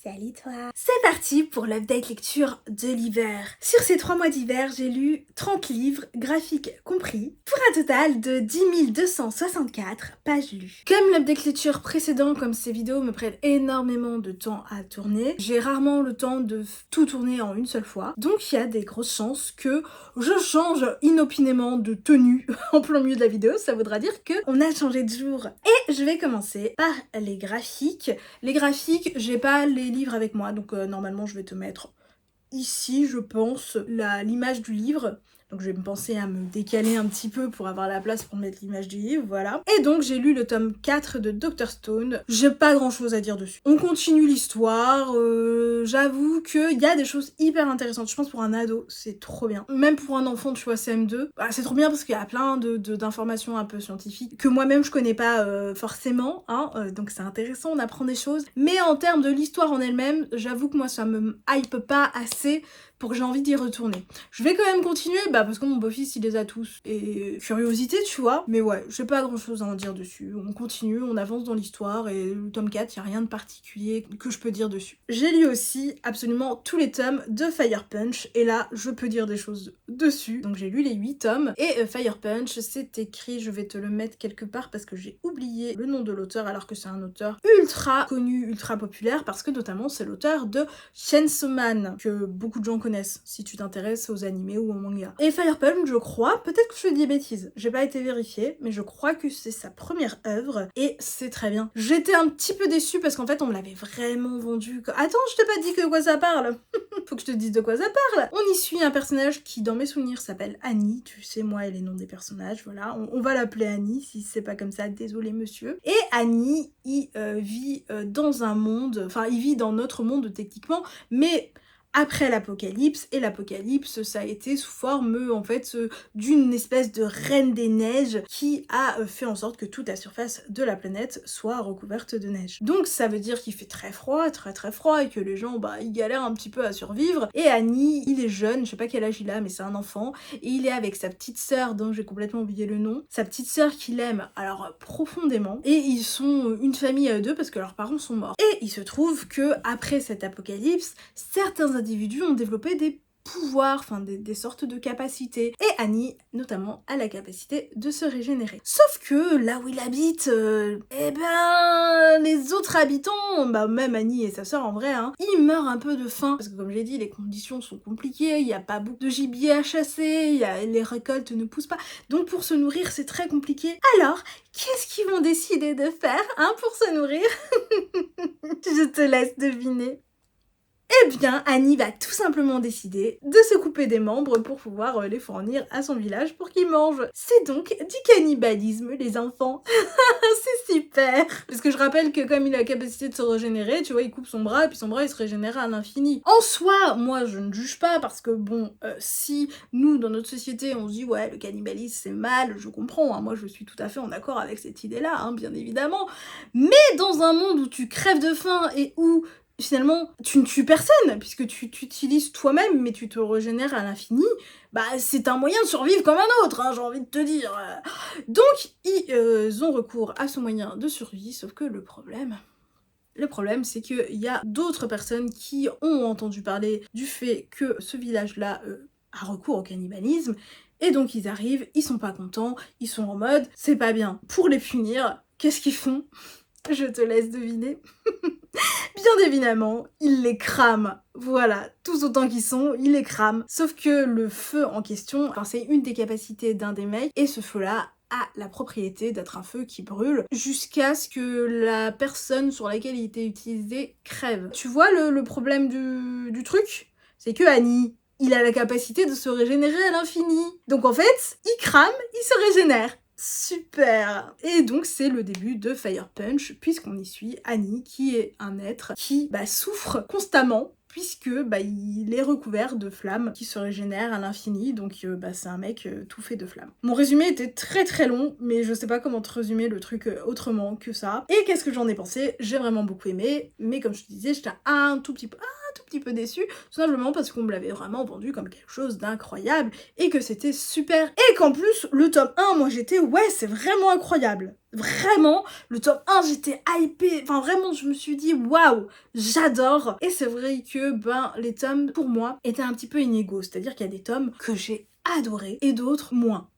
Salut toi! C'est parti pour l'update lecture de l'hiver. Sur ces 3 mois d'hiver, j'ai lu 30 livres, graphiques compris, pour un total de 10 264 pages lues. Comme l'update lecture précédent, comme ces vidéos me prennent énormément de temps à tourner, j'ai rarement le temps de tout tourner en une seule fois, donc il y a des grosses chances que je change inopinément de tenue en plein milieu de la vidéo, ça voudra dire qu'on a changé de jour. Et je vais commencer par les graphiques. Les graphiques, j'ai pas les livres avec moi, donc normalement je vais te mettre ici, je pense, l'image du livre. Donc je vais me penser à me décaler un petit peu pour avoir la place pour mettre l'image du livre, voilà. Et donc j'ai lu le tome 4 de Dr Stone. J'ai pas grand chose à dire dessus. On continue l'histoire, j'avoue qu'il y a des choses hyper intéressantes. Je pense pour un ado, c'est trop bien. Même pour un enfant, tu vois, CM2, bah, c'est trop bien parce qu'il y a plein d'informations un peu scientifiques que moi-même je connais pas forcément, hein. Donc c'est intéressant, on apprend des choses. Mais en termes de l'histoire en elle-même, j'avoue que moi ça me hype pas assez pour que j'ai envie d'y retourner. Je vais quand même continuer, parce que mon beau-fils il les a tous. Et curiosité, tu vois. Mais ouais, j'ai pas grand chose à en dire dessus. On continue, on avance dans l'histoire et le tome 4, y a rien de particulier que je peux dire dessus. J'ai lu aussi absolument tous les tomes de Fire Punch et là, je peux dire des choses dessus. Donc j'ai lu les 8 tomes et Fire Punch, c'est écrit, je vais te le mettre quelque part parce que j'ai oublié le nom de l'auteur alors que c'est un auteur ultra connu, ultra populaire parce que notamment c'est l'auteur de Chainsaw Man que beaucoup de gens connaissent si tu t'intéresses aux animés ou aux mangas. Et Fire Punch, je crois, peut-être que je dis des bêtises, j'ai pas été vérifiée, mais je crois que c'est sa première œuvre et c'est très bien. J'étais un petit peu déçue parce qu'en fait on me l'avait vraiment vendu. Attends, je t'ai pas dit de quoi ça parle. Faut que je te dise de quoi ça parle. On y suit un personnage qui dans mes souvenirs s'appelle Annie, tu sais moi et les noms des personnages, voilà, on va l'appeler Annie si c'est pas comme ça, désolé monsieur. Et Annie, il vit dans un monde, enfin il vit dans notre monde techniquement, mais après l'apocalypse, et l'apocalypse ça a été sous forme en fait d'une espèce de reine des neiges qui a fait en sorte que toute la surface de la planète soit recouverte de neige. Donc ça veut dire qu'il fait très froid, très très froid, et que les gens ils galèrent un petit peu à survivre. Et Annie, il est jeune, je sais pas quel âge il a mais c'est un enfant, et il est avec sa petite sœur dont j'ai complètement oublié le nom, sa petite sœur qu'il aime alors profondément, et ils sont une famille à eux deux parce que leurs parents sont morts. Et il se trouve que après cet apocalypse, certains individus ont développé des pouvoirs, enfin des sortes de capacités. Et Annie, notamment, a la capacité de se régénérer. Sauf que là où il habite, les autres habitants, même Annie et sa sœur en vrai, ils meurent un peu de faim. Parce que comme j'ai dit, les conditions sont compliquées, il n'y a pas beaucoup de gibier à chasser, les récoltes ne poussent pas. Donc pour se nourrir, c'est très compliqué. Alors, qu'est-ce qu'ils vont décider de faire, pour se nourrir? Je te laisse deviner. Eh bien, Annie va tout simplement décider de se couper des membres pour pouvoir les fournir à son village pour qu'ils mangent. C'est donc du cannibalisme, les enfants. C'est super. Parce que je rappelle que comme il a la capacité de se régénérer, tu vois, il coupe son bras et puis son bras il se régénère à l'infini. En soi, moi je ne juge pas parce que bon, si nous dans notre société on se dit ouais le cannibalisme c'est mal, je comprends, moi je suis tout à fait en accord avec cette idée-là, bien évidemment. Mais dans un monde où tu crèves de faim et où finalement, tu ne tues personne, puisque tu t'utilises toi-même, mais tu te régénères à l'infini, c'est un moyen de survivre comme un autre, j'ai envie de te dire. Donc, ils ont recours à ce moyen de survie, sauf que le problème, c'est qu'il y a d'autres personnes qui ont entendu parler du fait que ce village-là a recours au cannibalisme, et donc ils arrivent, ils sont pas contents, ils sont en mode « c'est pas bien ». Pour les punir, qu'est-ce qu'ils font? Je te laisse deviner. Bien évidemment, ils les crament. Voilà, tous autant qu'ils sont, ils les crament. Sauf que le feu en question, c'est une des capacités d'un des mecs, et ce feu-là a la propriété d'être un feu qui brûle jusqu'à ce que la personne sur laquelle il était utilisé crève. Tu vois le problème du truc? C'est que Annie, il a la capacité de se régénérer à l'infini. Donc en fait, il crame, il se régénère. Super! Et donc c'est le début de Fire Punch, puisqu'on y suit Annie, qui est un être qui souffre constamment, puisque il est recouvert de flammes qui se régénèrent à l'infini, donc c'est un mec tout fait de flammes. Mon résumé était très très long, mais je sais pas comment te résumer le truc autrement que ça. Et qu'est-ce que j'en ai pensé? J'ai vraiment beaucoup aimé, mais comme je te disais, j'étais un tout petit peu déçue, tout simplement parce qu'on me l'avait vraiment vendu comme quelque chose d'incroyable, et que c'était super, et qu'en plus, le tome 1, moi j'étais, ouais, c'est vraiment incroyable. Vraiment, le tome 1, j'étais hypée. Enfin, vraiment, je me suis dit, waouh, j'adore. Et c'est vrai que, les tomes, pour moi, étaient un petit peu inégaux. C'est-à-dire qu'il y a des tomes que j'ai adorés et d'autres moins.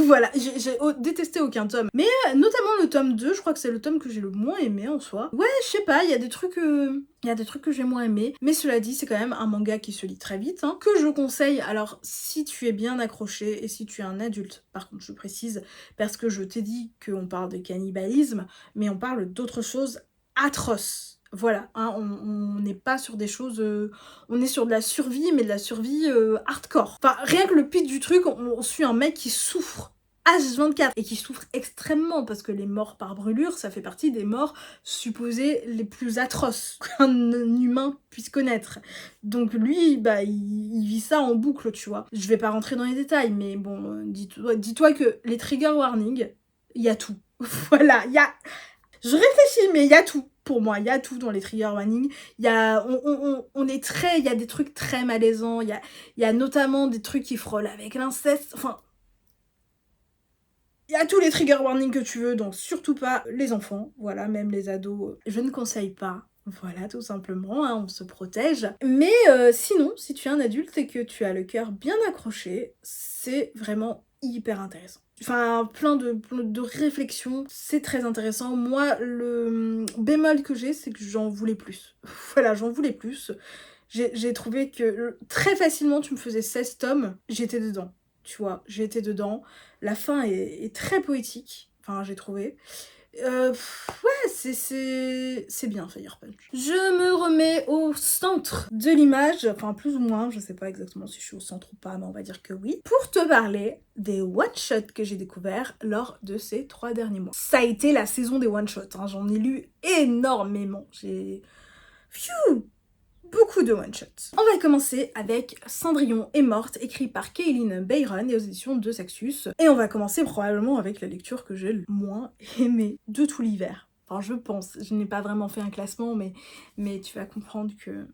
Voilà, j'ai détesté aucun tome. Mais notamment le tome 2, je crois que c'est le tome que j'ai le moins aimé en soi. Ouais, je sais pas, il y a des trucs que j'ai moins aimé. Mais cela dit, c'est quand même un manga qui se lit très vite, hein, que je conseille. Alors, si tu es bien accroché et si tu es un adulte, par contre, je précise, parce que je t'ai dit qu'on parle de cannibalisme, mais on parle d'autres choses atroces. Voilà, hein, on n'est pas sur des choses... on est sur de la survie, mais de la survie hardcore. Enfin, rien que le pitch du truc, on suit un mec qui souffre H24 et qui souffre extrêmement parce que les morts par brûlure, ça fait partie des morts supposées les plus atroces qu'un humain puisse connaître. Donc lui, il vit ça en boucle, tu vois. Je vais pas rentrer dans les détails, mais bon, dis-toi que les trigger warnings, il y a tout. Voilà, il y a... Je réfléchis, mais il y a tout. Pour moi, il y a tout dans les trigger warnings. Il y a, on est très, il y a des trucs très malaisants. Il y a notamment des trucs qui frôlent avec l'inceste. Enfin, il y a tous les trigger warnings que tu veux, donc surtout pas les enfants. Voilà, même les ados, je ne conseille pas. Voilà, tout simplement, hein, on se protège. Mais sinon, si tu es un adulte et que tu as le cœur bien accroché, c'est vraiment hyper intéressant. Enfin, plein de réflexions, c'est très intéressant. Moi, le bémol que j'ai, c'est que j'en voulais plus. Voilà, j'en voulais plus. J'ai trouvé que très facilement, tu me faisais 16 tomes, j'étais dedans. Tu vois, j'étais dedans. La fin est très poétique, enfin, j'ai trouvé. Ouais, c'est bien Fire Punch. Je me remets au centre de l'image, enfin plus ou moins, je sais pas exactement si je suis au centre ou pas, mais on va dire que oui, pour te parler des one-shots que j'ai découverts lors de ces 3 derniers mois. Ça a été la saison des one-shots, hein, j'en ai lu énormément, j'ai... Phew, beaucoup de one-shots. On va commencer avec Cendrillon est morte, écrit par Kaylin Byron et aux éditions de Saxus. Et on va commencer probablement avec la lecture que j'ai le moins aimée de tout l'hiver. Enfin, je pense. Je n'ai pas vraiment fait un classement, mais tu vas comprendre que...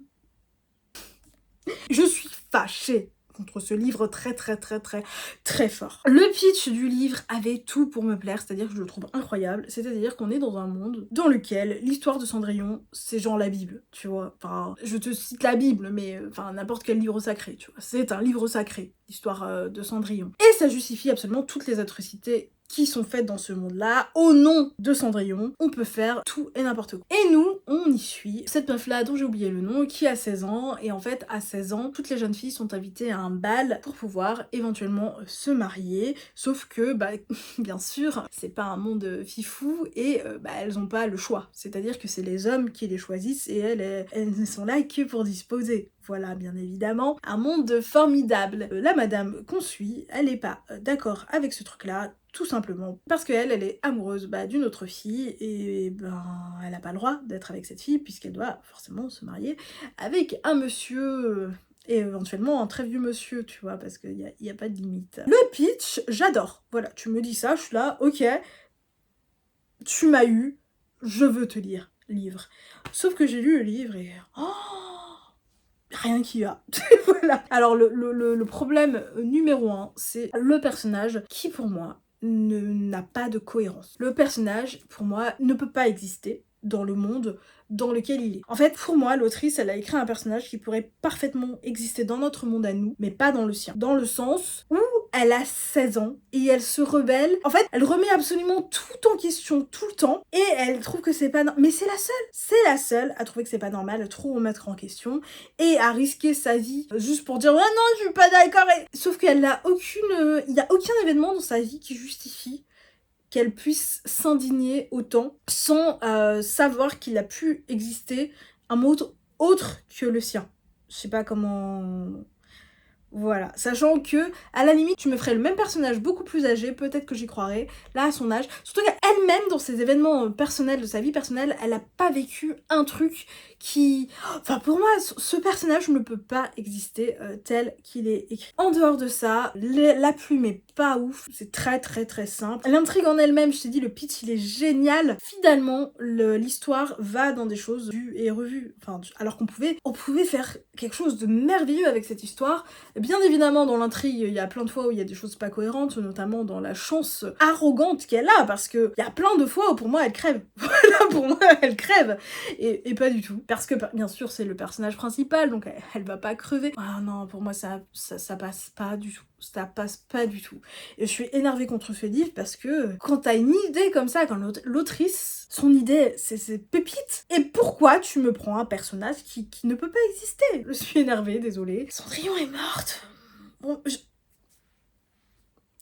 Je suis fâchée contre ce livre très fort. Le pitch du livre avait tout pour me plaire, c'est-à-dire que je le trouve incroyable, c'est-à-dire qu'on est dans un monde dans lequel l'histoire de Cendrillon, c'est genre la Bible, tu vois. Enfin, je te cite la Bible, mais enfin n'importe quel livre sacré, tu vois. C'est un livre sacré, l'histoire de Cendrillon. Et ça justifie absolument toutes les atrocités qui sont faites dans ce monde-là. Au nom de Cendrillon, on peut faire tout et n'importe quoi. Et nous, on y suit cette meuf-là dont j'ai oublié le nom, qui a 16 ans, et en fait, à 16 ans, toutes les jeunes filles sont invitées à un bal pour pouvoir éventuellement se marier, sauf que, bien sûr, c'est pas un monde fifou, et elles ont pas le choix. C'est-à-dire que c'est les hommes qui les choisissent, et elles ne sont là que pour disposer. Voilà, bien évidemment, un monde formidable. La madame qu'on suit, elle est pas d'accord avec ce truc-là, tout simplement parce qu'elle, elle est amoureuse d'une autre fille, et elle a pas le droit d'être avec cette fille, puisqu'elle doit forcément se marier avec un monsieur... et éventuellement un très vieux monsieur, tu vois, parce qu'il y a pas de limite. Le pitch, j'adore. Voilà, tu me dis ça, je suis là, ok, tu m'as eu, je veux te lire, livre. Sauf que j'ai lu le livre et... Oh, rien qui va. Voilà. Alors le problème numéro 1, c'est le personnage qui pour moi n'a pas de cohérence. Le personnage pour moi ne peut pas exister dans le monde dans lequel il est. En fait, pour moi, l'autrice, elle a écrit un personnage qui pourrait parfaitement exister dans notre monde à nous, mais pas dans le sien. Dans le sens où elle a 16 ans et elle se rebelle. En fait, elle remet absolument tout en question tout le temps et elle trouve que c'est pas normal. Mais c'est la seule. C'est la seule à trouver que c'est pas normal, à trop remettre en question et à risquer sa vie juste pour dire « Ouais, non, je suis pas d'accord ». Sauf qu'elle n'a aucune... Il y a aucun événement dans sa vie qui justifie qu'elle puisse s'indigner autant sans savoir qu'il a pu exister un monde autre que le sien. Je sais pas comment... Voilà, sachant que, à la limite, tu me ferais le même personnage beaucoup plus âgé, peut-être que j'y croirais, là, à son âge. Surtout qu'elle-même, dans ses événements personnels, de sa vie personnelle, elle a pas vécu un truc qui... Enfin, pour moi, ce personnage ne peut pas exister tel qu'il est écrit. En dehors de ça, la plume est pas ouf, c'est très simple. L'intrigue en elle-même, je t'ai dit, le pitch, il est génial. Finalement, l'histoire va dans des choses vues et revues. Enfin, alors on pouvait faire quelque chose de merveilleux avec cette histoire. Bien évidemment, dans l'intrigue, il y a plein de fois où il y a des choses pas cohérentes, notamment dans la chance arrogante qu'elle a, parce que il y a plein de fois où pour moi elle crève. Voilà, pour moi elle crève. Et pas du tout. Parce que bien sûr c'est le personnage principal, donc elle va pas crever. Ah non, pour moi ça passe pas du tout. Ça passe pas du tout. Et je suis énervée contre ce livre parce que quand t'as une idée comme ça, quand l'autrice, son idée c'est pépite, et pourquoi tu me prends un personnage qui ne peut pas exister? Je suis énervée, désolée. Cendrillon est morte. Bon,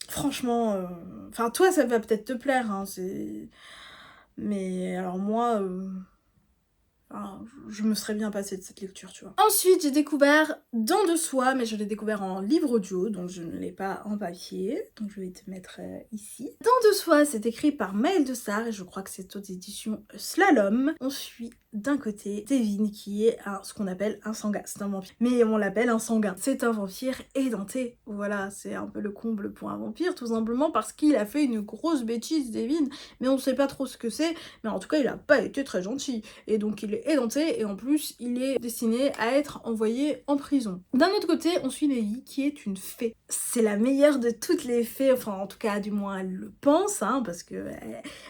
franchement, enfin toi ça va peut-être te plaire, hein, c'est... Mais alors moi... Enfin, je me serais bien passée de cette lecture, tu vois. Ensuite, j'ai découvert Dents de soie, mais je l'ai découvert en livre audio, donc je ne l'ai pas en papier. Donc je vais te mettre ici. Dents de soie, c'est écrit par Maëlle de Sarre, et je crois que c'est aux éditions Slalom. On suit d'un côté Devin, qui est ce qu'on appelle un sanguin. C'est un vampire, mais on l'appelle un sanguin. C'est un vampire édenté. Voilà, c'est un peu le comble pour un vampire, tout simplement parce qu'il a fait une grosse bêtise, Devin, mais on sait pas trop ce que c'est, mais en tout cas, il a pas été très gentil. Et donc il est édenté, et en plus il est destiné à être envoyé en prison. D'un autre côté, on suit Nelly, qui est une fée. C'est la meilleure de toutes les fées, enfin en tout cas du moins elle le pense, hein, parce que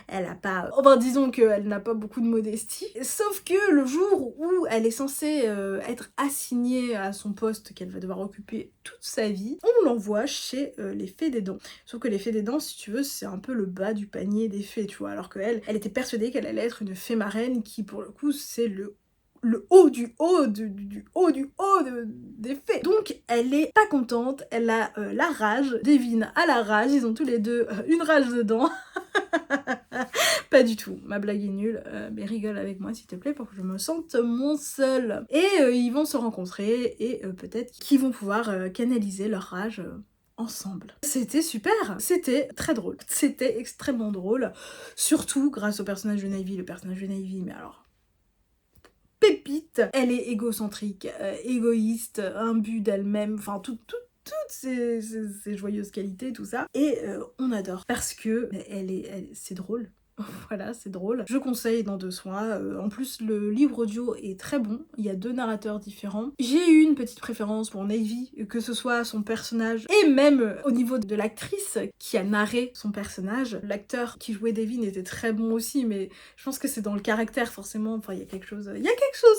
elle a pas... Enfin disons qu'elle n'a pas beaucoup de modestie. Sauf que le jour où elle est censée être assignée à son poste qu'elle va devoir occuper toute sa vie, on l'envoie chez les fées des dents. Sauf que les fées des dents, si tu veux, c'est un peu le bas du panier des fées, tu vois, alors qu'elle, elle était persuadée qu'elle allait être une fée marraine qui, pour le coup, c'est le haut du haut du haut du haut des fées. Donc elle est pas contente, elle a la rage, Devin a la rage, ils ont tous les deux une rage dedans. Pas du tout, ma blague est nulle, mais rigole avec moi s'il te plaît pour que je me sente moins seule. Et ils vont se rencontrer et peut-être qu'ils vont pouvoir canaliser leur rage ensemble. C'était super, c'était très drôle, c'était extrêmement drôle, surtout grâce au personnage de Navy. Le personnage de Navy, mais alors... pépite. Elle est égocentrique, égoïste, imbue d'elle-même, enfin toutes ces joyeuses qualités, tout ça. Et on adore parce que c'est drôle. Voilà, c'est drôle. Je conseille Dents de soie. En plus, le livre audio est très bon. Il y a 2 narrateurs différents. J'ai eu une petite préférence pour Navy, que ce soit son personnage et même au niveau de l'actrice qui a narré son personnage. L'acteur qui jouait Devin était très bon aussi, mais je pense que c'est dans le caractère forcément. Enfin, il y a quelque chose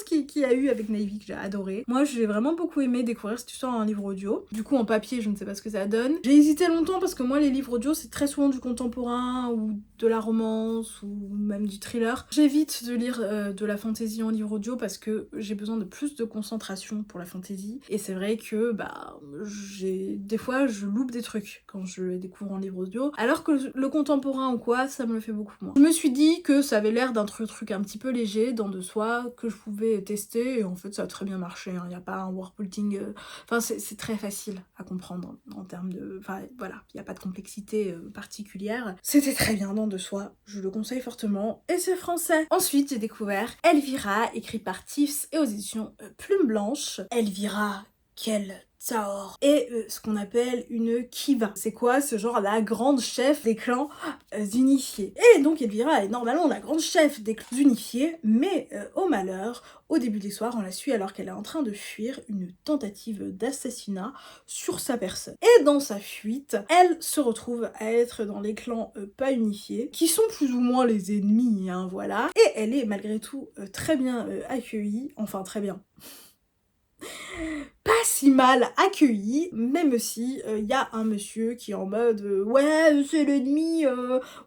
qui a eu avec Navy que j'ai adoré. Moi, j'ai vraiment beaucoup aimé découvrir cette histoire en livre audio. Du coup, en papier, je ne sais pas ce que ça donne. J'ai hésité longtemps parce que moi, les livres audio, c'est très souvent du contemporain ou de la romance ou même du thriller. J'évite de lire de la fantasy en livre audio parce que j'ai besoin de plus de concentration pour la fantasy, et c'est vrai que des fois je loupe des trucs quand je les découvre en livre audio, alors que le contemporain ou quoi, ça me le fait beaucoup moins. Je me suis dit que ça avait l'air d'un truc un petit peu léger, Dents de soie, que je pouvais tester, et en fait ça a très bien marché, hein. Il n'y a pas un worldbuilding, enfin c'est très facile à comprendre en termes de... Enfin voilà, il n'y a pas de complexité particulière. C'était très bien, Dents de soie, je le conseille fortement, et c'est français. Ensuite, j'ai découvert Elvira, écrit par Tiffs et aux éditions Plume Blanche. Elvira, quelle Taor, et ce qu'on appelle une Kiva. C'est quoi? Ce genre la grande chef des clans unifiés. Et donc Elvira est normalement la grande chef des clans unifiés, mais au malheur, au début des soirs, on la suit alors qu'elle est en train de fuir une tentative d'assassinat sur sa personne. Et dans sa fuite, elle se retrouve à être dans les clans pas unifiés, qui sont plus ou moins les ennemis, hein, voilà. Et elle est malgré tout très bien accueillie, enfin très bien. Pas si mal accueilli, même si y a un monsieur qui est en mode ouais c'est l'ennemi,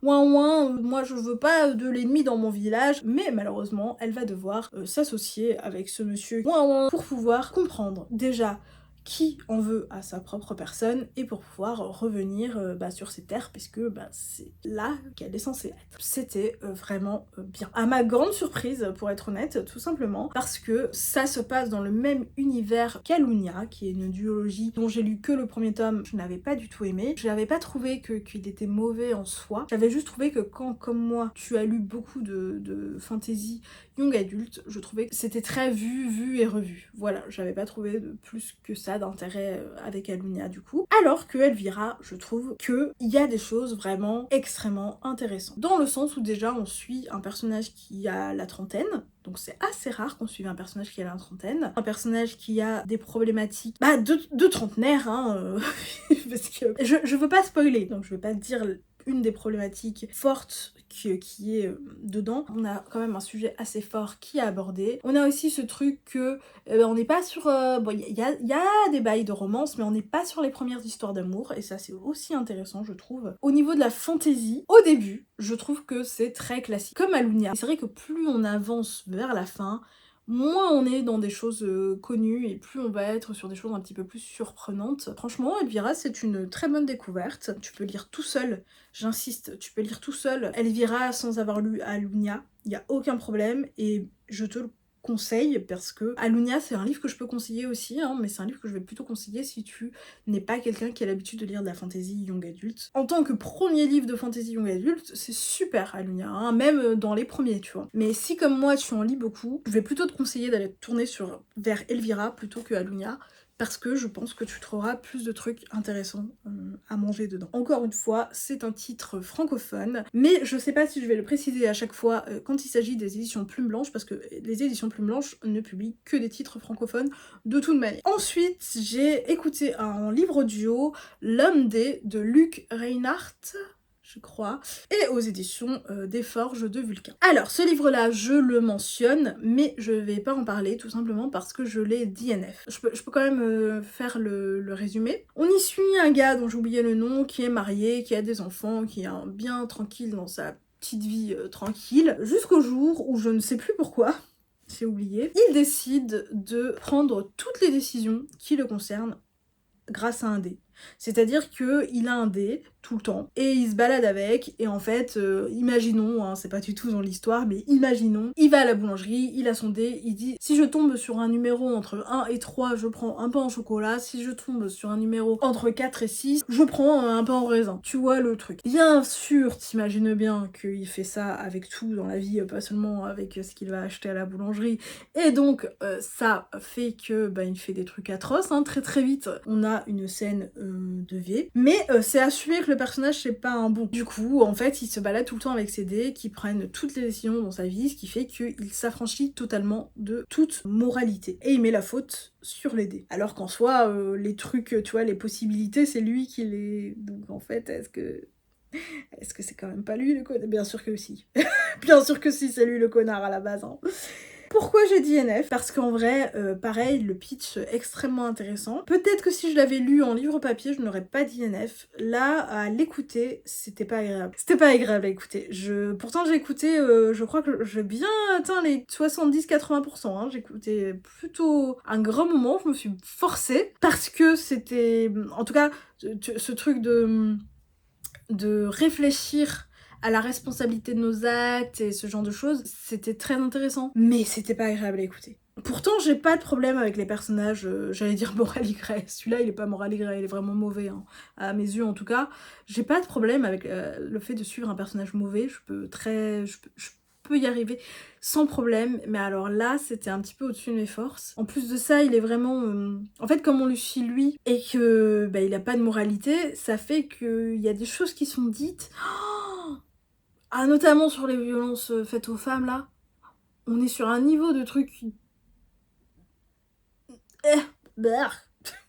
ouin, moi je veux pas de l'ennemi dans mon village, mais malheureusement elle va devoir s'associer avec ce monsieur ouin pour pouvoir comprendre déjà qui en veut à sa propre personne et pour pouvoir revenir sur ses terres, puisque c'est là qu'elle est censée être. C'était vraiment bien. À ma grande surprise, pour être honnête, tout simplement, parce que ça se passe dans le même univers qu'Alunia, qui est une duologie dont j'ai lu que le premier tome, je n'avais pas du tout aimé. Je n'avais pas trouvé qu'il était mauvais en soi, j'avais juste trouvé que quand, comme moi, tu as lu beaucoup de fantasy young adulte, je trouvais que c'était très vu et revu. Voilà, j'avais pas trouvé de plus que ça ça d'intérêt avec Alunia du coup. Alors que Elvira, je trouve qu'il y a des choses vraiment extrêmement intéressantes. Dans le sens où déjà on suit un personnage qui a la trentaine, donc c'est assez rare qu'on suive un personnage qui a la trentaine, un personnage qui a des problématiques de trentenaire, hein, parce que je veux pas spoiler, donc je vais pas dire une des problématiques fortes qui est dedans. On a quand même un sujet assez fort qui est abordé. On a aussi ce truc que on n'est pas sur... bon, il y a des bails de romance, mais on n'est pas sur les premières histoires d'amour, et ça c'est aussi intéressant je trouve. Au niveau de la fantaisie, au début, je trouve que c'est très classique. Comme Alunia, c'est vrai que plus on avance vers la fin, moins on est dans des choses connues et plus on va être sur des choses un petit peu plus surprenantes. Franchement, Elvira, c'est une très bonne découverte. Tu peux lire tout seul, j'insiste, tu peux lire tout seul Elvira sans avoir lu Alunia, il n'y a aucun problème et je te le conseille parce que Alunia c'est un livre que je peux conseiller aussi, hein, mais c'est un livre que je vais plutôt conseiller si tu n'es pas quelqu'un qui a l'habitude de lire de la fantasy young adulte. En tant que premier livre de fantasy young adulte, c'est super Alunia, hein, même dans les premiers tu vois. Mais si comme moi tu en lis beaucoup, je vais plutôt te conseiller d'aller te tourner vers Elvira plutôt que Alunia, parce que je pense que tu trouveras plus de trucs intéressants à manger dedans. Encore une fois, c'est un titre francophone, mais je sais pas si je vais le préciser à chaque fois quand il s'agit des éditions Plume Blanche, parce que les éditions Plume Blanche ne publient que des titres francophones de toute manière. Ensuite, j'ai écouté un livre audio, L'Homme de Luc Reinhardt, je crois, et aux éditions des Forges de Vulcain. Alors, ce livre-là, je le mentionne, mais je vais pas en parler, tout simplement parce que je l'ai DNF. Je peux quand même faire le résumé. On y suit un gars dont j'ai oublié le nom, qui est marié, qui a des enfants, qui est bien tranquille dans sa petite vie tranquille, jusqu'au jour où je ne sais plus pourquoi, j'ai oublié, il décide de prendre toutes les décisions qui le concernent grâce à un dé. C'est-à-dire qu'il a un dé tout le temps et il se balade avec et en fait, imaginons, hein, c'est pas du tout dans l'histoire, mais imaginons, il va à la boulangerie, il a son dé, il dit si je tombe sur un numéro entre 1 et 3, je prends un pain au chocolat, si je tombe sur un numéro entre 4 et 6, je prends un pain au raisin. Tu vois le truc. Bien sûr, t'imagines bien qu'il fait ça avec tout dans la vie, pas seulement avec ce qu'il va acheter à la boulangerie, et donc ça fait que il fait des trucs atroces, hein. Très très vite, on a une scène de V, mais c'est assumé que le personnage c'est pas un bon. Du coup, en fait, il se balade tout le temps avec ses dés qui prennent toutes les décisions dans sa vie, ce qui fait qu'il s'affranchit totalement de toute moralité. Et il met la faute sur les dés. Alors qu'en soi, les trucs, tu vois, les possibilités, c'est lui qui les... Donc en fait, est-ce que c'est quand même pas lui le connard? Bien sûr que si. Bien sûr que si, c'est lui le connard à la base, hein. Pourquoi j'ai dit NF? Parce qu'en vrai, pareil, le pitch extrêmement intéressant. Peut-être que si je l'avais lu en livre papier, je n'aurais pas dit NF. Là, à l'écouter, c'était pas agréable. C'était pas agréable à écouter. Pourtant, j'ai écouté, je crois que j'ai bien atteint les 70-80%. Hein. J'ai écouté plutôt un grand moment, je me suis forcée. Parce que c'était... En tout cas, ce truc de réfléchir à la responsabilité de nos actes et ce genre de choses, c'était très intéressant. Mais c'était pas agréable à écouter. Pourtant, j'ai pas de problème avec les personnages, j'allais dire Moraligré. Celui-là, il est pas Moraligré, il est vraiment mauvais, hein, à mes yeux en tout cas. J'ai pas de problème avec le fait de suivre un personnage mauvais, je peux y arriver sans problème, mais alors là, c'était un petit peu au-dessus de mes forces. En plus de ça, il est vraiment... En fait, comme on le suit lui, et que il a pas de moralité, ça fait qu'il y a des choses qui sont dites... Ah, notamment sur les violences faites aux femmes, là. On est sur un niveau de truc...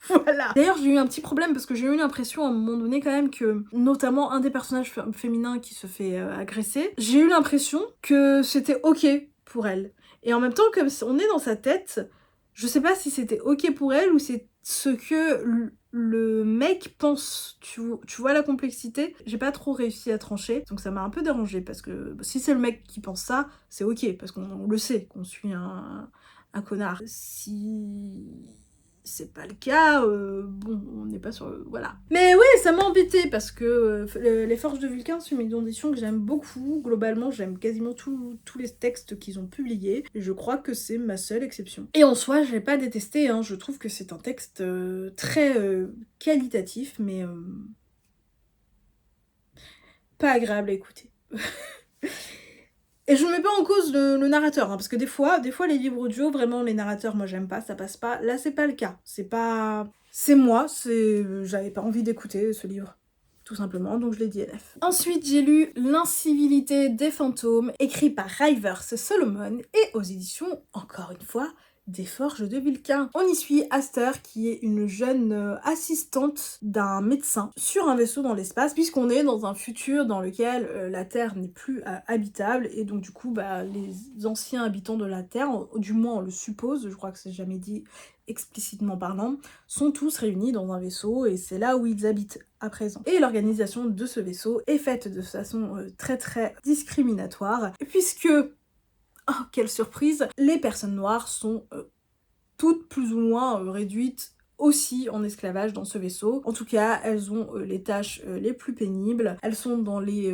Voilà. D'ailleurs, j'ai eu un petit problème parce que j'ai eu l'impression à un moment donné quand même que, notamment un des personnages féminins qui se fait agresser, j'ai eu l'impression que c'était ok pour elle. Et en même temps, comme on est dans sa tête, je sais pas si c'était ok pour elle ou c'est ce que le mec pense. Tu vois la complexité? J'ai pas trop réussi à trancher, donc ça m'a un peu dérangée parce que si c'est le mec qui pense ça, c'est ok, parce qu'on le sait, qu'on suit un connard. Si c'est pas le cas, bon, on n'est pas sur... voilà. Mais ouais, ça m'a embêtée parce que les Forges de Vulcain, c'est une édition que j'aime beaucoup. Globalement, j'aime quasiment tous les textes qu'ils ont publiés. Et je crois que c'est ma seule exception. Et en soi, je l'ai pas détesté, hein. Je trouve que c'est un texte très qualitatif, mais pas agréable à écouter. Et je mets pas en cause le narrateur, hein, parce que des fois les livres audio, vraiment les narrateurs, moi j'aime pas, ça passe pas. Là c'est pas le cas, c'est moi, j'avais pas envie d'écouter ce livre. Tout simplement, donc je l'ai dit NF. Ensuite, j'ai lu L'incivilité des fantômes, écrit par Rivers Solomon, et aux éditions, encore une fois, des Forges de Vulcain. On y suit Aster, qui est une jeune assistante d'un médecin sur un vaisseau dans l'espace, puisqu'on est dans un futur dans lequel la Terre n'est plus habitable, et donc du coup, les anciens habitants de la Terre, du moins on le suppose, je crois que c'est jamais dit explicitement parlant, sont tous réunis dans un vaisseau, et c'est là où ils habitent à présent. Et l'organisation de ce vaisseau est faite de façon très très discriminatoire, puisque oh, quelle surprise! Les personnes noires sont toutes plus ou moins réduites aussi en esclavage dans ce vaisseau. En tout cas, elles ont les tâches les plus pénibles, elles sont dans les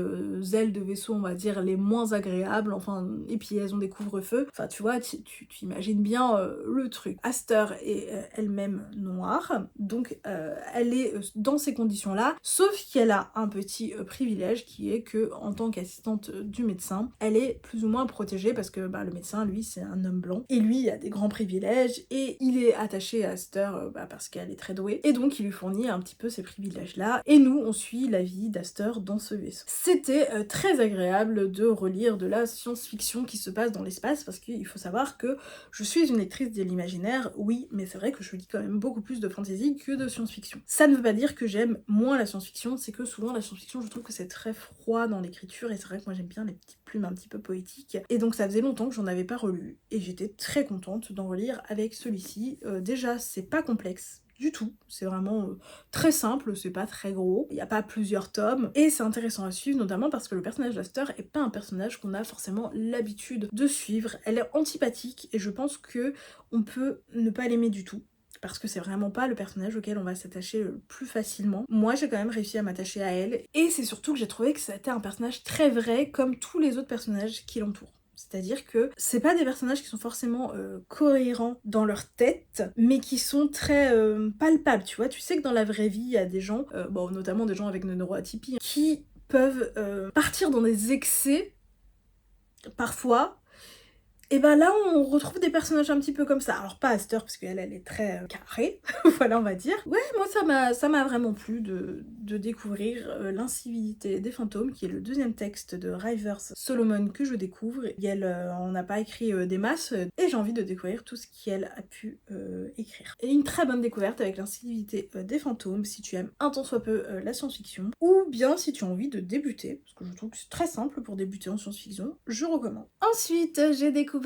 ailes de vaisseau, on va dire, les moins agréables, enfin, et puis elles ont des couvre-feux. Enfin, tu vois, tu imagines bien le truc. Aster est elle-même noire, donc elle est dans ces conditions-là, sauf qu'elle a un petit privilège qui est que, en tant qu'assistante du médecin, elle est plus ou moins protégée parce que le médecin, lui, c'est un homme blanc, et lui a des grands privilèges, et il est attaché à Aster parce qu'elle est très douée, et donc il lui fournit un petit peu ces privilèges-là, et nous, on suit la vie d'Aster dans ce vaisseau. C'était très agréable de relire de la science-fiction qui se passe dans l'espace, parce qu'il faut savoir que je suis une lectrice de l'imaginaire, oui, mais c'est vrai que je lis quand même beaucoup plus de fantasy que de science-fiction. Ça ne veut pas dire que j'aime moins la science-fiction, c'est que souvent la science-fiction, je trouve que c'est très froid dans l'écriture, et c'est vrai que moi j'aime bien les petites plumes un petit peu poétiques, et donc ça faisait longtemps que j'en avais pas relu, et j'étais très contente d'en relire avec celui-ci. Déjà, c'est pas complexe du tout, c'est vraiment très simple, c'est pas très gros, il n'y a pas plusieurs tomes, et c'est intéressant à suivre, notamment parce que le personnage d'Aster est pas un personnage qu'on a forcément l'habitude de suivre. Elle est antipathique, et je pense que on peut ne pas l'aimer du tout, parce que c'est vraiment pas le personnage auquel on va s'attacher le plus facilement. Moi, j'ai quand même réussi à m'attacher à elle, et c'est surtout que j'ai trouvé que c'était un personnage très vrai, comme tous les autres personnages qui l'entourent. C'est-à-dire que c'est pas des personnages qui sont forcément cohérents dans leur tête, mais qui sont très palpables, tu vois. Tu sais que dans la vraie vie, il y a des gens, notamment des gens avec une neuroatypie, qui peuvent partir dans des excès, parfois. Et là, on retrouve des personnages un petit peu comme ça. Alors pas Aster, parce qu'elle est très carrée, voilà, on va dire. Ouais, moi, ça m'a vraiment plu de découvrir L'incivilité des fantômes, qui est le deuxième texte de Rivers Solomon que je découvre. Et elle en a pas écrit des masses, et j'ai envie de découvrir tout ce qu'elle a pu écrire. Et une très bonne découverte avec L'incivilité des fantômes, si tu aimes un tant soit peu la science-fiction, ou bien si tu as envie de débuter, parce que je trouve que c'est très simple pour débuter en science-fiction, je recommande. Ensuite, j'ai découvert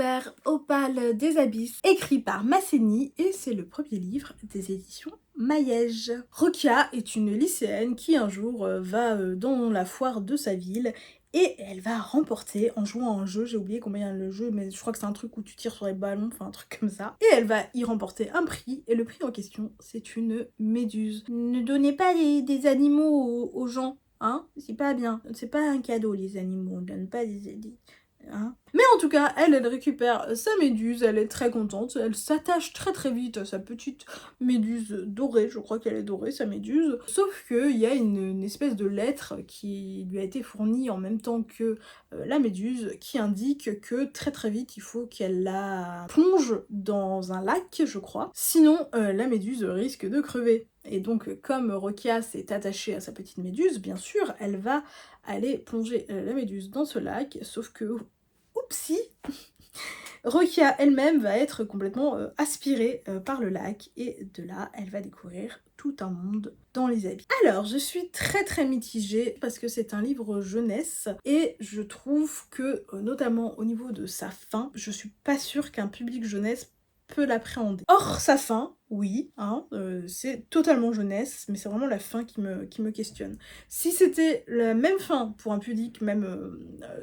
Opale des Abysses, écrit par Massény, et c'est le premier livre des éditions Maillège. Rokia est une lycéenne qui un jour va dans la foire de sa ville, et elle va remporter en jouant à un jeu, j'ai oublié combien le jeu, mais je crois que c'est un truc où tu tires sur les ballons, enfin un truc comme ça. Et elle va y remporter un prix, et le prix en question, c'est une méduse. Ne donnez pas des animaux aux gens, hein, c'est pas bien. C'est pas un cadeau, les animaux, on donne pas des... Hein. Mais en tout cas, elle récupère sa méduse, elle est très contente, elle s'attache très très vite à sa petite méduse dorée, je crois qu'elle est dorée sa méduse, sauf qu'il y a une espèce de lettre qui lui a été fournie en même temps que la méduse, qui indique que très très vite il faut qu'elle la plonge dans un lac, je crois, sinon la méduse risque de crever. Et donc, comme Rokia s'est attachée à sa petite méduse, bien sûr, elle va aller plonger la méduse dans ce lac, sauf que, oupsie, Rokia elle-même va être complètement aspirée par le lac, et de là, elle va découvrir tout un monde dans les abysses. Alors, je suis très très mitigée, parce que c'est un livre jeunesse, et je trouve que, notamment au niveau de sa fin, je suis pas sûre qu'un public jeunesse peut l'appréhender. Or, sa fin, oui, hein, c'est totalement jeunesse, mais c'est vraiment la fin qui me questionne. Si c'était la même fin pour un public, même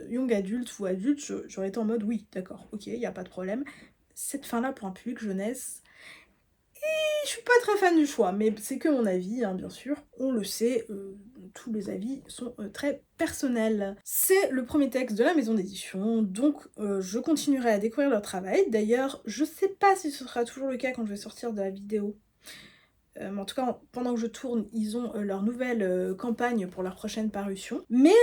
young adulte ou adulte, j'aurais été en mode oui, d'accord, ok, y a pas de problème. Cette fin-là pour un public jeunesse, je suis pas très fan du choix, mais c'est que mon avis, hein, bien sûr. On le sait, tous les avis sont très personnels. C'est le premier texte de la maison d'édition, donc je continuerai à découvrir leur travail. D'ailleurs, je sais pas si ce sera toujours le cas quand je vais sortir de la vidéo mais en tout cas pendant que je tourne, ils ont leur nouvelle campagne pour leur prochaine parution. Mais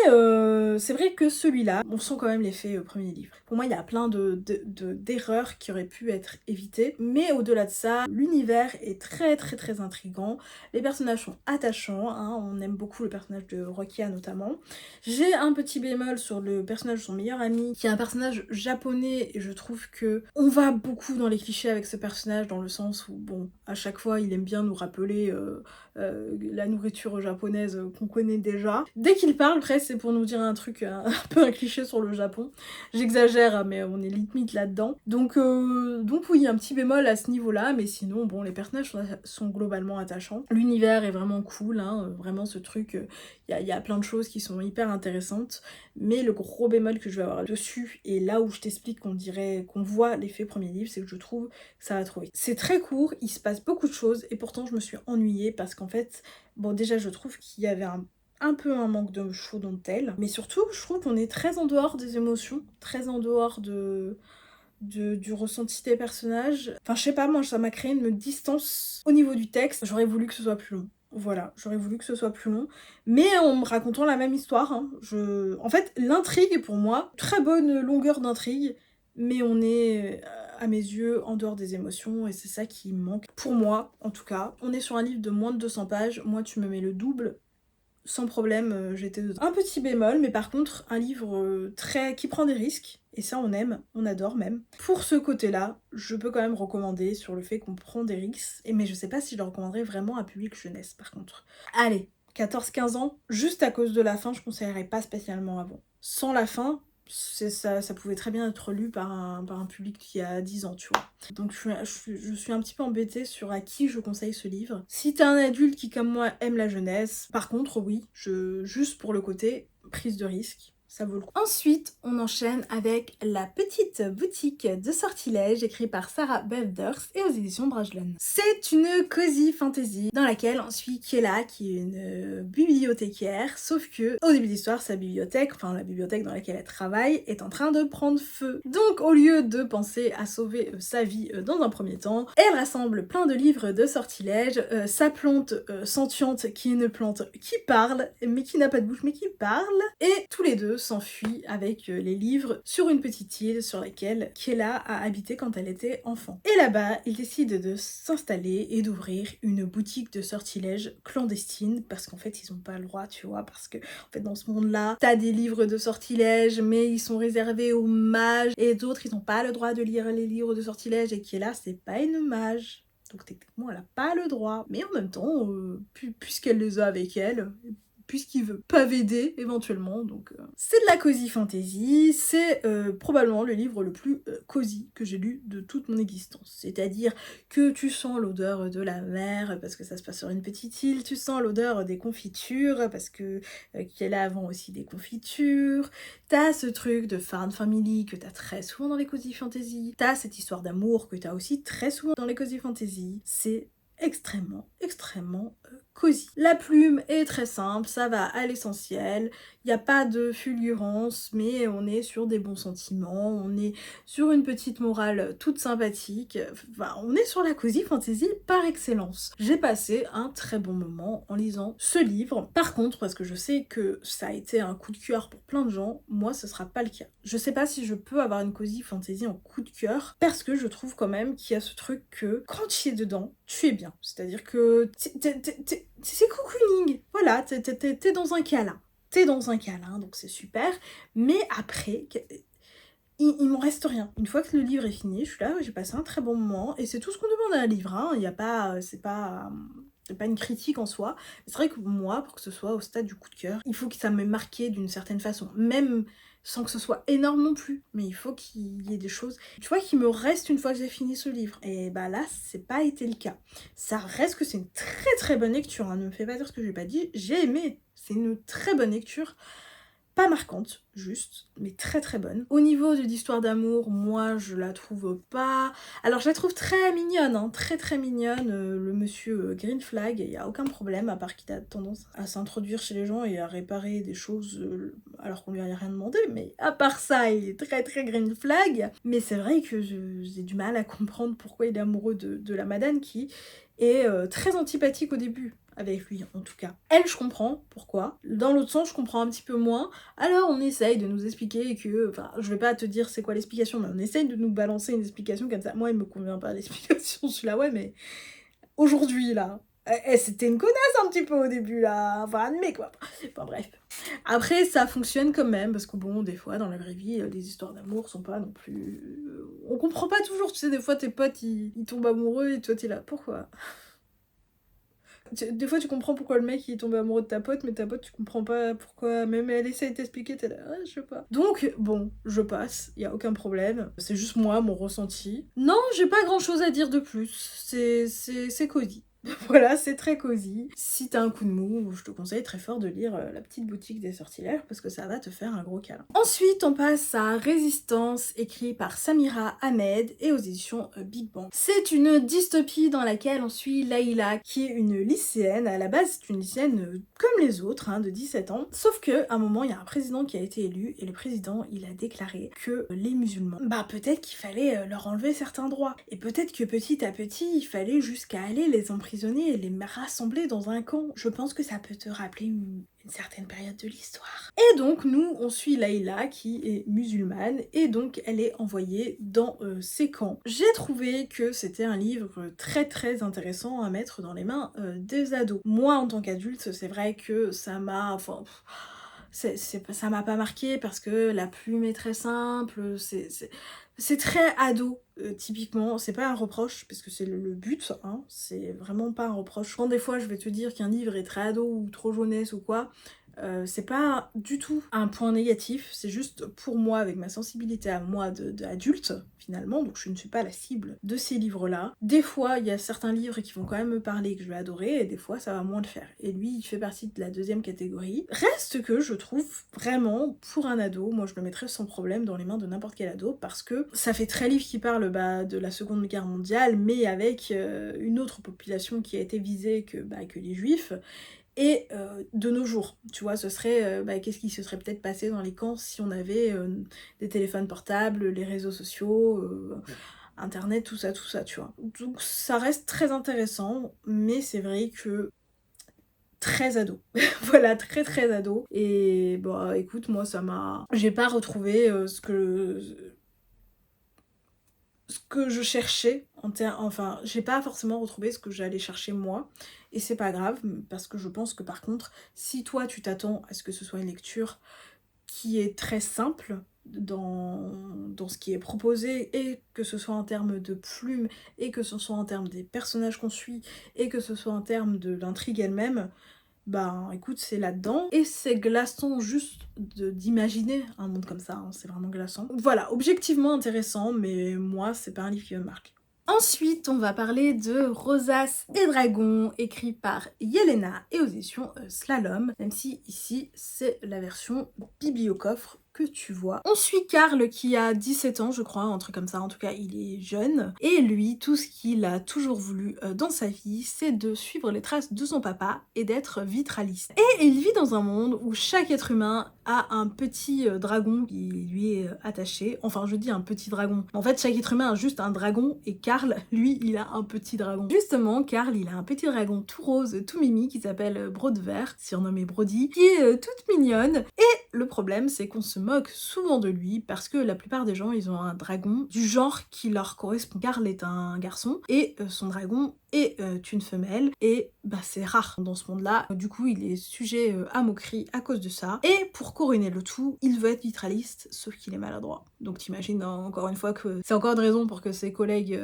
c'est vrai que celui-là, on sent quand même l'effet premier livre. Pour moi, il y a plein d'erreurs qui auraient pu être évitées, mais au-delà de ça, l'univers est très très très intriguant, les personnages sont attachants, hein, on aime beaucoup le personnage de Rukia notamment. J'ai un petit bémol sur le personnage de son meilleur ami, qui est un personnage japonais, et je trouve que on va beaucoup dans les clichés avec ce personnage, dans le sens où, bon, à chaque fois, il aime bien nous rappeler la nourriture japonaise qu'on connaît déjà. Dès qu'il parle, presque, c'est pour nous dire un truc, un peu un cliché sur le Japon. J'exagère, hein, mais on est limite là-dedans. Donc oui, un petit bémol à ce niveau-là, mais sinon, bon, les personnages sont globalement attachants. L'univers est vraiment cool, hein, vraiment ce truc, il y a plein de choses qui sont hyper intéressantes, mais le gros bémol que je vais avoir dessus, et là où je t'explique qu'on voit l'effet premier livre, c'est que je trouve que ça va trop vite. C'est très court, il se passe beaucoup de choses, et pourtant je me suis ennuyée parce qu'en fait, bon déjà je trouve qu'il y avait un peu un manque de show don't tell, mais surtout je trouve qu'on est très en dehors des émotions, très en dehors du ressenti des personnages. Enfin je sais pas, moi ça m'a créé une distance au niveau du texte, j'aurais voulu que ce soit plus long. Voilà, j'aurais voulu que ce soit plus long, mais en me racontant la même histoire, hein, en fait, l'intrigue, pour moi, très bonne longueur d'intrigue, mais on est, à mes yeux, en dehors des émotions, et c'est ça qui manque. Pour moi, en tout cas, on est sur un livre de moins de 200 pages, moi tu me mets le double, sans problème, j'étais dedans. Un petit bémol, mais par contre, un livre qui prend des risques, et ça on aime, on adore même. Pour ce côté-là, je peux quand même recommander sur le fait qu'on prend des risques, mais je sais pas si je le recommanderais vraiment à public jeunesse par contre. Allez, 14-15 ans, juste à cause de la fin, je conseillerais pas spécialement avant. Sans la fin, ça pouvait très bien être lu par un public qui a 10 ans, tu vois. Donc je suis un petit peu embêtée sur à qui je conseille ce livre. Si t'es un adulte qui, comme moi, aime la jeunesse, par contre, oui, juste pour le côté prise de risque, ça vaut le coup. Ensuite, on enchaîne avec La petite boutique de sortilèges, écrit par Sarah Belders et aux éditions Brajlon. C'est une cozy fantasy dans laquelle on suit Kayla, qui est une bibliothécaire, sauf que au début de l'histoire, sa bibliothèque, enfin la bibliothèque dans laquelle elle travaille, est en train de prendre feu. Donc au lieu de penser à sauver sa vie dans un premier temps, elle rassemble plein de livres de sortilèges, sa plante sentiente qui est une plante qui parle, mais qui n'a pas de bouche mais qui parle, et tous les deux s'enfuit avec les livres sur une petite île sur laquelle Kayla a habité quand elle était enfant. Et là-bas, ils décident de s'installer et d'ouvrir une boutique de sortilèges clandestine, parce qu'en fait ils ont pas le droit, tu vois, parce que en fait dans ce monde-là, t'as des livres de sortilèges, mais ils sont réservés aux mages, et d'autres ils ont pas le droit de lire les livres de sortilèges, et Kayla c'est pas une mage. Donc techniquement elle a pas le droit, mais en même temps, puisqu'elle les a avec elle, puisqu'il veut pas VD éventuellement, donc c'est de la cozy fantasy, c'est probablement le livre le plus cozy que j'ai lu de toute mon existence. C'est-à-dire que tu sens l'odeur de la mer, parce que ça se passe sur une petite île, tu sens l'odeur des confitures, parce que Kayla avant aussi des confitures, t'as ce truc de farm family que t'as très souvent dans les cozy fantasy, t'as cette histoire d'amour que t'as aussi très souvent dans les cozy fantasy, c'est extrêmement cosy. La plume est très simple, ça va à l'essentiel, il n'y a pas de fulgurance, mais on est sur des bons sentiments, on est sur une petite morale toute sympathique, enfin, on est sur la cozy fantasy par excellence. J'ai passé un très bon moment en lisant ce livre. Par contre, parce que je sais que ça a été un coup de cœur pour plein de gens, moi ce sera pas le cas. Je sais pas si je peux avoir une cozy fantasy en coup de cœur, parce que je trouve quand même qu'il y a ce truc que quand tu es dedans, tu es bien. C'est-à-dire que c'est cocooning, voilà, t'es dans un câlin. T'es dans un câlin, donc c'est super. Mais après, il m'en reste rien. Une fois que le livre est fini, je suis là, j'ai passé un très bon moment, et c'est tout ce qu'on demande à un livre, hein. Il y a pas, c'est pas une critique en soi. C'est vrai que moi, pour que ce soit au stade du coup de cœur, il faut que ça m'ait marqué d'une certaine façon. Même sans que ce soit énorme non plus, mais il faut qu'il y ait des choses, tu vois, qui me restent une fois que j'ai fini ce livre. Et bah là, c'est pas été le cas. Ça reste que c'est une très bonne lecture, hein. Ne me fais pas dire ce que j'ai pas dit, j'ai aimé. C'est une très bonne lecture, pas marquante, juste, mais très très bonne. Au niveau de l'histoire d'amour, moi je la trouve pas... Alors je la trouve très mignonne, hein, très très mignonne, le monsieur Green Flag, il y a aucun problème, à part qu'il a tendance à s'introduire chez les gens et à réparer des choses alors qu'on lui a rien demandé, mais à part ça, il est très très Green Flag. Mais c'est vrai que j'ai du mal à comprendre pourquoi il est amoureux de la madame qui est très antipathique au début. Avec lui en tout cas. Elle, je comprends pourquoi. Dans l'autre sens, je comprends un petit peu moins. Alors on essaye de nous expliquer que... Enfin, je vais pas te dire c'est quoi l'explication, mais on essaye de nous balancer une explication comme ça. Moi, il me convient pas l'explication. Je suis là, ouais, mais... Aujourd'hui, là... c'était une connasse un petit peu au début, là. Enfin, admets, quoi. Enfin, bref. Après, ça fonctionne quand même, parce que bon, des fois, dans la vraie vie, les histoires d'amour sont pas non plus... On comprend pas toujours, tu sais, des fois, tes potes, ils tombent amoureux, et toi, t'es là, pourquoi ? Des fois tu comprends pourquoi le mec il est tombé amoureux de ta pote, mais ta pote tu comprends pas pourquoi, même elle essaie de t'expliquer, t'es là, ah, je sais pas. Donc bon, je passe, y a aucun problème, c'est juste moi, mon ressenti. Non, j'ai pas grand chose à dire de plus, c'est cosy. Voilà, c'est très cosy. Si t'as un coup de mou, je te conseille très fort de lire La Petite Boutique des Sortilèges parce que ça va te faire un gros câlin. Ensuite, on passe à Résistance, écrit par Samira Ahmed et aux éditions Big Bang. C'est une dystopie dans laquelle on suit Layla, qui est une lycéenne. À la base, c'est une lycéenne comme les autres, hein, de 17 ans. Sauf que, à un moment, il y a un président qui a été élu et le président, il a déclaré que les musulmans, bah peut-être qu'il fallait leur enlever certains droits. Et peut-être que petit à petit, il fallait jusqu'à aller les emprisonner et les rassembler dans un camp. Je pense que ça peut te rappeler une certaine période de l'histoire. Et donc nous, on suit Layla qui est musulmane et donc elle est envoyée dans ces camps. J'ai trouvé que c'était un livre très très intéressant à mettre dans les mains des ados. Moi en tant qu'adulte, c'est vrai que ça m'a... Enfin, ça m'a pas marqué parce que la plume est très simple, c'est très ado, typiquement, c'est pas un reproche, parce que c'est le but, hein, c'est vraiment pas un reproche. Quand des fois je vais te dire qu'un livre est très ado ou trop jeunesse ou quoi, c'est pas du tout un point négatif, c'est juste pour moi, avec ma sensibilité à moi d'adulte, finalement, donc je ne suis pas la cible de ces livres-là. Des fois, il y a certains livres qui vont quand même me parler et que je vais adorer, et des fois, ça va moins le faire. Et lui, il fait partie de la deuxième catégorie. Reste que je trouve vraiment, pour un ado, moi je le mettrais sans problème dans les mains de n'importe quel ado, parce que ça fait très livre qui parle de la Seconde Guerre mondiale, mais avec une autre population qui a été visée que les juifs, et de nos jours, tu vois, ce serait, qu'est-ce qui se serait peut-être passé dans les camps si on avait des téléphones portables, les réseaux sociaux, internet, tout ça, tu vois. Donc ça reste très intéressant, mais c'est vrai que très ado. Voilà, très très ado. Et bah écoute, moi ça m'a... J'ai pas retrouvé ce que je cherchais, enfin, j'ai pas forcément retrouvé ce que j'allais chercher moi, et c'est pas grave, parce que je pense que par contre, si toi tu t'attends à ce que ce soit une lecture qui est très simple dans ce qui est proposé, et que ce soit en termes de plumes, et que ce soit en termes des personnages qu'on suit, et que ce soit en termes de l'intrigue elle-même, ben écoute, c'est là-dedans. Et c'est glaçant juste d'imaginer un monde comme ça, hein, c'est vraiment glaçant. Voilà, objectivement intéressant, mais moi, c'est pas un livre qui me marque. Ensuite, on va parler de Rosas et Dragons, écrit par Yelena et aux éditions Slalom, même si ici, c'est la version bibliocoffre que tu vois. On suit Karl qui a 17 ans, je crois, un truc comme ça, en tout cas il est jeune, et lui, tout ce qu'il a toujours voulu dans sa vie, c'est de suivre les traces de son papa et d'être vitraliste. Et il vit dans un monde où chaque être humain a un petit dragon qui lui est attaché, enfin je dis un petit dragon, en fait chaque être humain a juste un dragon, et Karl, lui, il a un petit dragon. Justement, Karl, il a un petit dragon tout rose, tout mimi, qui s'appelle Brodevert, surnommé Brody, qui est toute mignonne, et le problème, c'est qu'on se moque souvent de lui parce que la plupart des gens, ils ont un dragon du genre qui leur correspond. Karl est un garçon et son dragon est une femelle, et bah c'est rare dans ce monde-là. Du coup, il est sujet à moquerie à cause de ça. Et pour couronner le tout, il veut être vitraliste, sauf qu'il est maladroit. Donc t'imagines encore une fois que c'est encore une raison pour que ses collègues,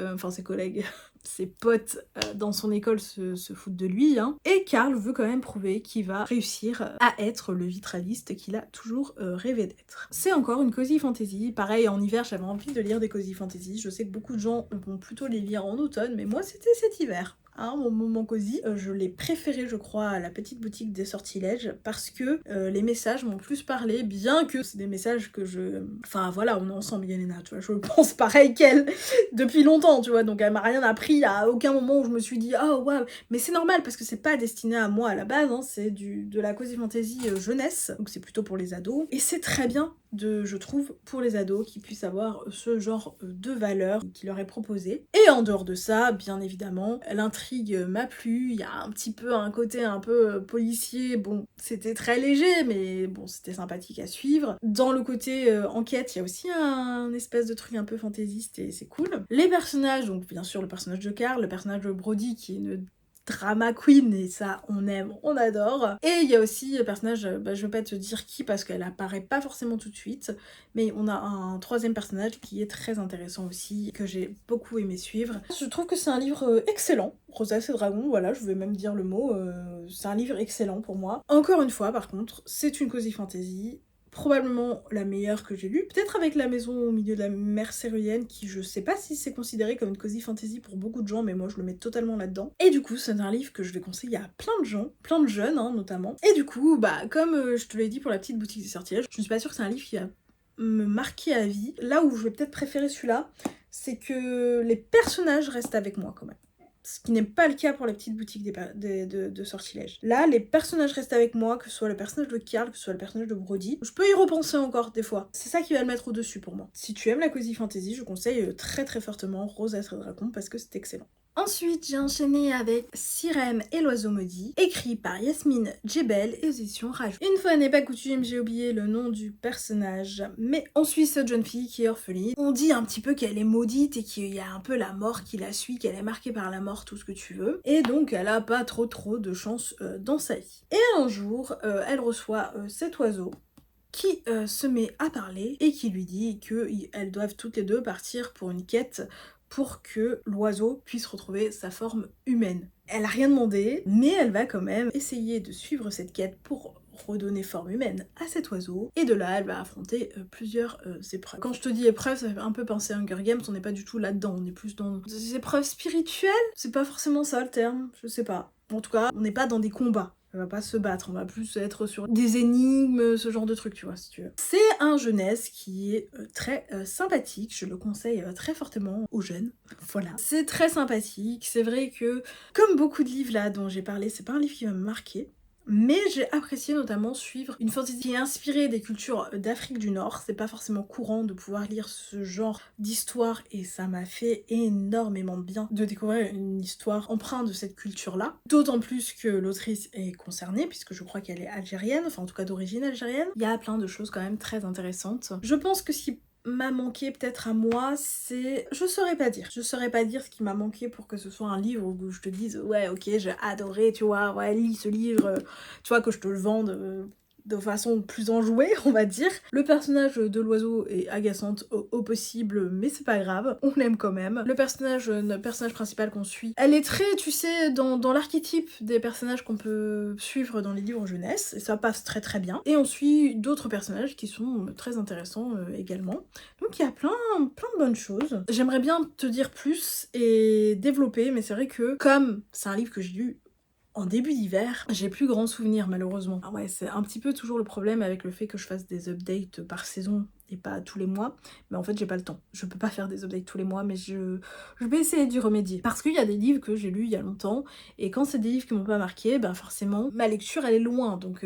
ses potes dans son école se foutent de lui, hein. Et Karl veut quand même prouver qu'il va réussir à être le vitraliste qu'il a toujours rêvé d'être. C'est encore une cozy fantasy. Pareil, en hiver, j'avais envie de lire des cozy fantasy. Je sais que beaucoup de gens vont plutôt les lire en automne, mais moi, c'était cet hiver. hein, mon moment cosy. Je l'ai préféré, je crois, à la petite boutique des sortilèges parce que les messages m'ont plus parlé, bien que c'est des messages que je... Enfin voilà, on est ensemble, Yelena, tu vois, je pense pareil qu'elle depuis longtemps, tu vois, donc elle m'a rien appris à aucun moment où je me suis dit « Oh, waouh !» Mais c'est normal parce que c'est pas destiné à moi à la base, hein, c'est de la cozy fantasy jeunesse, donc c'est plutôt pour les ados. Et c'est très bien, je trouve, pour les ados qui puissent avoir ce genre de valeurs qui leur est proposé. Et en dehors de ça, bien évidemment, l'intrigue m'a plu, il y a un petit peu un côté un peu policier, bon, c'était très léger, mais bon, c'était sympathique à suivre. Dans le côté enquête, il y a aussi un espèce de truc un peu fantaisiste et c'est cool. Les personnages, donc bien sûr le personnage de Carl, le personnage de Brody qui est une drama queen, et ça on aime, on adore. Et il y a aussi le personnage, je veux pas te dire qui parce qu'elle apparaît pas forcément tout de suite, mais on a un troisième personnage qui est très intéressant aussi, que j'ai beaucoup aimé suivre. Je trouve que c'est un livre excellent, Rosace et Dragon, voilà, je vais même dire le mot, c'est un livre excellent pour moi. Encore une fois, par contre, c'est une cozy fantasy, probablement la meilleure que j'ai lue, peut-être avec La Maison au milieu de la mer Cérulienne, qui je sais pas si c'est considéré comme une cozy fantasy pour beaucoup de gens, mais moi je le mets totalement là-dedans. Et du coup, c'est un livre que je vais conseiller à plein de gens, plein de jeunes hein, notamment. Et du coup, comme je te l'ai dit pour la petite boutique des sortilèges, je ne suis pas sûre que c'est un livre qui va me marquer à vie. Là où je vais peut-être préférer celui-là, c'est que les personnages restent avec moi quand même. Ce qui n'est pas le cas pour les petites boutiques de sortilèges. Là, les personnages restent avec moi, que ce soit le personnage de Carl, que ce soit le personnage de Brody. Je peux y repenser encore des fois. C'est ça qui va le mettre au-dessus pour moi. Si tu aimes la cozy fantasy, je conseille très très fortement Rosace et Dragon parce que c'est excellent. Ensuite, j'ai enchaîné avec Sirem et l'oiseau maudit, écrit par Yasmine Djebel et aux éditions Rage. Une fois n'est pas coutume, j'ai oublié le nom du personnage, mais on suit cette jeune fille qui est orpheline. On dit un petit peu qu'elle est maudite et qu'il y a un peu la mort qui la suit, qu'elle est marquée par la mort, tout ce que tu veux. Et donc, elle a pas trop de chance dans sa vie. Et un jour, elle reçoit cet oiseau qui se met à parler et qui lui dit qu'elles doivent toutes les deux partir pour une quête pour que l'oiseau puisse retrouver sa forme humaine. Elle a rien demandé, mais elle va quand même essayer de suivre cette quête pour redonner forme humaine à cet oiseau, et de là elle va affronter plusieurs épreuves. Quand je te dis épreuve, ça fait un peu penser à Hunger Games, on n'est pas du tout là-dedans, on est plus dans des épreuves spirituelles, c'est pas forcément ça le terme, je sais pas. En tout cas, on n'est pas dans des combats. On va pas se battre, on va plus être sur des énigmes, ce genre de trucs, tu vois, si tu veux. C'est un jeunesse qui est très sympathique, je le conseille très fortement aux jeunes, voilà. C'est très sympathique, c'est vrai que, comme beaucoup de livres là dont j'ai parlé, c'est pas un livre qui va me marquer, mais j'ai apprécié notamment suivre une fantasy qui est inspirée des cultures d'Afrique du Nord. C'est pas forcément courant de pouvoir lire ce genre d'histoire et ça m'a fait énormément de bien de découvrir une histoire empreinte de cette culture-là. D'autant plus que l'autrice est concernée puisque je crois qu'elle est algérienne, enfin en tout cas d'origine algérienne. Il y a plein de choses quand même très intéressantes. Je pense que ce qui m'a manqué peut-être à moi, c'est... Je saurais pas dire ce qui m'a manqué pour que ce soit un livre où je te dise ouais ok j'ai adoré, tu vois, ouais lis ce livre, tu vois, que je te le vende de façon plus enjouée, on va dire. Le personnage de l'oiseau est agaçante au possible, mais c'est pas grave, on l'aime quand même. Le personnage principal qu'on suit, elle est très, tu sais, dans l'archétype des personnages qu'on peut suivre dans les livres jeunesse, et ça passe très très bien. Et on suit d'autres personnages qui sont très intéressants également. Donc il y a plein de bonnes choses. J'aimerais bien te dire plus et développer, mais c'est vrai que comme c'est un livre que j'ai lu en début d'hiver, j'ai plus grand souvenir malheureusement. Ah ouais, c'est un petit peu toujours le problème avec le fait que je fasse des updates par saison et pas tous les mois, mais en fait j'ai pas le temps. Je peux pas faire des updates tous les mois, mais je vais essayer d'y remédier. Parce qu'il y a des livres que j'ai lus il y a longtemps, et quand c'est des livres qui m'ont pas marqué, ben forcément, ma lecture elle est loin, donc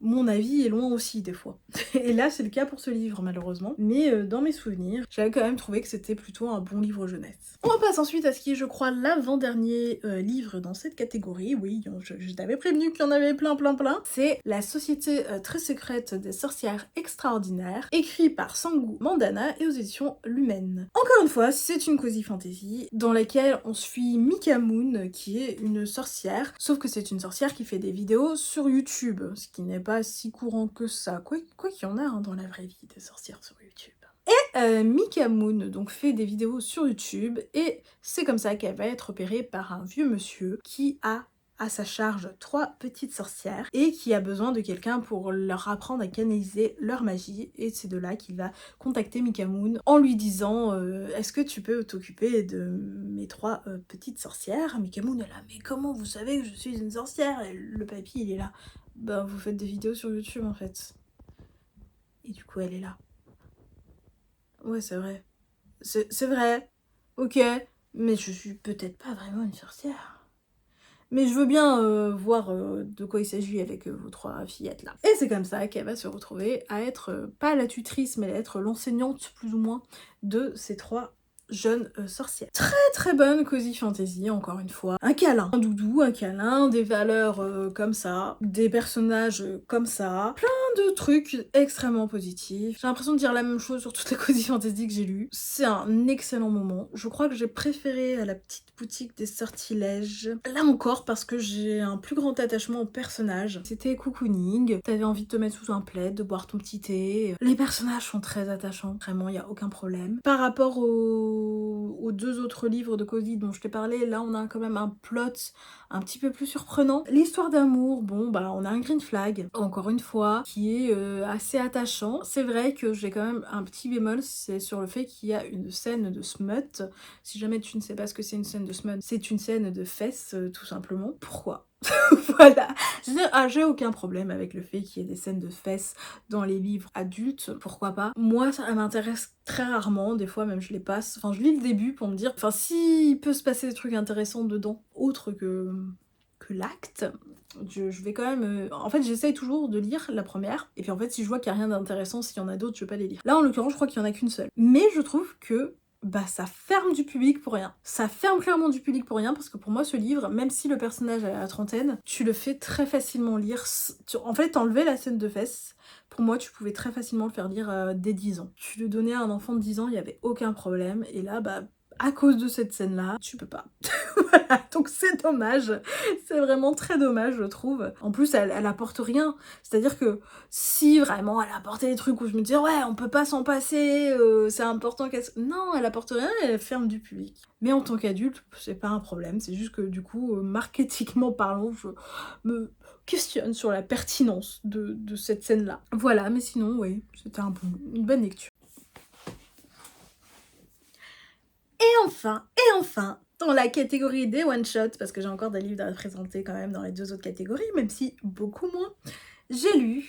mon avis est loin aussi des fois. Et là c'est le cas pour ce livre malheureusement, mais dans mes souvenirs, j'avais quand même trouvé que c'était plutôt un bon livre jeunesse. On passe ensuite à ce qui est je crois l'avant-dernier livre dans cette catégorie, oui je t'avais prévenu qu'il y en avait plein. C'est La Société très secrète des sorcières extraordinaires, écrit par Sangu Mandana et aux éditions Lumen. Encore une fois, c'est une cozy fantasy dans laquelle on suit Mika Moon qui est une sorcière, sauf que c'est une sorcière qui fait des vidéos sur YouTube, ce qui n'est pas si courant que ça, quoi qu'il y en a hein, dans la vraie vie des sorcières sur YouTube. Et Mika Moon donc fait des vidéos sur YouTube et c'est comme ça qu'elle va être repérée par un vieux monsieur qui a à sa charge 3 petites sorcières et qui a besoin de quelqu'un pour leur apprendre à canaliser leur magie. Et c'est de là qu'il va contacter Mikamoon en lui disant est-ce que tu peux t'occuper de mes 3 petites sorcières? Mikamoon est là, mais comment vous savez que je suis une sorcière? Et le papy il est là, ben vous faites des vidéos sur YouTube en fait. Et du coup elle est là. Ouais c'est vrai. C'est vrai. Ok. Mais je suis peut-être pas vraiment une sorcière. Mais je veux bien voir de quoi il s'agit avec vos 3 fillettes là. Et c'est comme ça qu'elle va se retrouver à être, pas la tutrice, mais à être l'enseignante plus ou moins de ces 3 jeunes sorcières. Très très bonne cosy fantasy, encore une fois. Un câlin, un doudou, un câlin, des valeurs comme ça, des personnages comme ça, plein de trucs extrêmement positifs. J'ai l'impression de dire la même chose sur toute la cosy fantasy que j'ai lue. C'est un excellent moment. Je crois que j'ai préféré à la petite boutique des sortilèges. Là encore parce que j'ai un plus grand attachement au personnage. C'était cocooning, t'avais envie de te mettre sous un plaid, de boire ton petit thé. Les personnages sont très attachants, vraiment, il y a aucun problème. Par rapport aux 2 autres livres de cosy dont je t'ai parlé, là on a quand même un plot un petit peu plus surprenant. L'histoire d'amour, bon bah on a un green flag, encore une fois, qui est assez attachant. C'est vrai que j'ai quand même un petit bémol, c'est sur le fait qu'il y a une scène de smut. Si jamais tu ne sais pas ce que c'est une scène de smut, c'est une scène de fesses, tout simplement. Pourquoi? Voilà. J'ai aucun problème avec le fait qu'il y ait des scènes de fesses dans les livres adultes, pourquoi pas. Moi, ça m'intéresse très rarement, des fois même je les passe. Enfin, je lis le début pour me dire, enfin, s'il peut se passer des trucs intéressants dedans, autre que l'acte, je vais quand même... En fait, j'essaye toujours de lire la première, et puis en fait, si je vois qu'il n'y a rien d'intéressant, s'il y en a d'autres, je vais pas les lire. Là, en l'occurrence, je crois qu'il y en a qu'une seule. Mais je trouve que bah ça ferme du public pour rien. Ça ferme clairement du public pour rien parce que pour moi ce livre, même si le personnage a la trentaine, tu le fais très facilement lire. En fait, enlever la scène de fesses, pour moi tu pouvais très facilement le faire lire dès 10 ans. Tu le donnais à un enfant de 10 ans, il y avait aucun problème. Et là, bah à cause de cette scène-là, tu peux pas. Voilà, donc c'est dommage. C'est vraiment très dommage, je trouve. En plus, elle apporte rien. C'est-à-dire que si vraiment elle apportait des trucs où je me disais ouais, on peut pas s'en passer, c'est important qu'elle... Non, elle apporte rien, elle ferme du public. Mais en tant qu'adulte, c'est pas un problème. C'est juste que du coup, marketingment parlant, je me questionne sur la pertinence de cette scène-là. Voilà, mais sinon, oui, c'était une bonne lecture. Et enfin, dans la catégorie des one-shots, parce que j'ai encore des livres à présenter quand même dans les 2 autres catégories, même si beaucoup moins, j'ai lu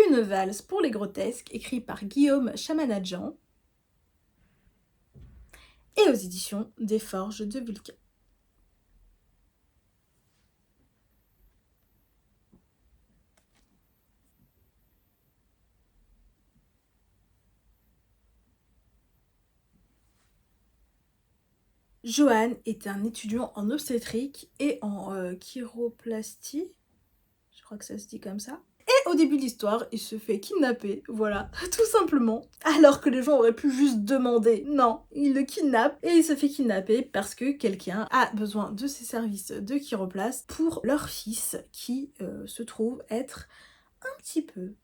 Une valse pour les grotesques, écrit par Guillaume Chamanadjian, et aux éditions des Forges de Vulcain. Johan est un étudiant en obstétrique et en chiroplastie, je crois que ça se dit comme ça. Et au début de l'histoire, il se fait kidnapper, voilà, tout simplement. Alors que les gens auraient pu juste demander. Non, il le kidnappe et il se fait kidnapper parce que quelqu'un a besoin de ses services de chiroplaste pour leur fils qui se trouve être un petit peu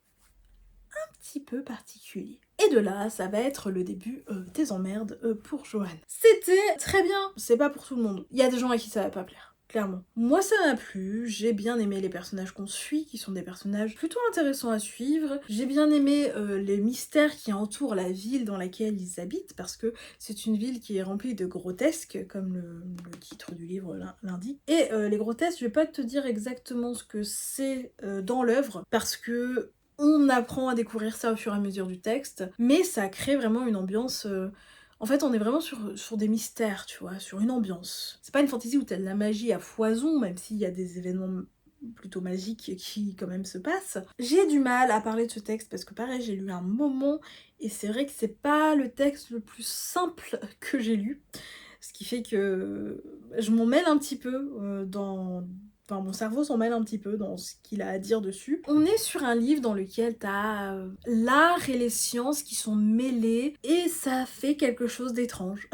particulier. Et de là, ça va être le début des emmerdes pour Johan. C'était très bien, c'est pas pour tout le monde. Il y a des gens à qui ça va pas plaire. Clairement. Moi ça m'a plu, j'ai bien aimé les personnages qu'on suit, qui sont des personnages plutôt intéressants à suivre. J'ai bien aimé les mystères qui entourent la ville dans laquelle ils habitent, parce que c'est une ville qui est remplie de grotesques, comme le titre du livre l'indique. Et les grotesques, je vais pas te dire exactement ce que c'est dans l'œuvre, parce que on apprend à découvrir ça au fur et à mesure du texte, mais ça crée vraiment une ambiance... En fait, on est vraiment sur des mystères, tu vois, sur une ambiance. C'est pas une fantaisie où t'as de la magie à foison, même s'il y a des événements plutôt magiques qui quand même se passent. J'ai du mal à parler de ce texte parce que pareil, j'ai lu un moment et c'est vrai que c'est pas le texte le plus simple que j'ai lu. Ce qui fait que je m'en mêle un petit peu Enfin, mon cerveau s'en mêle un petit peu dans ce qu'il a à dire dessus. On est sur un livre dans lequel t'as l'art et les sciences qui sont mêlés et ça fait quelque chose d'étrange.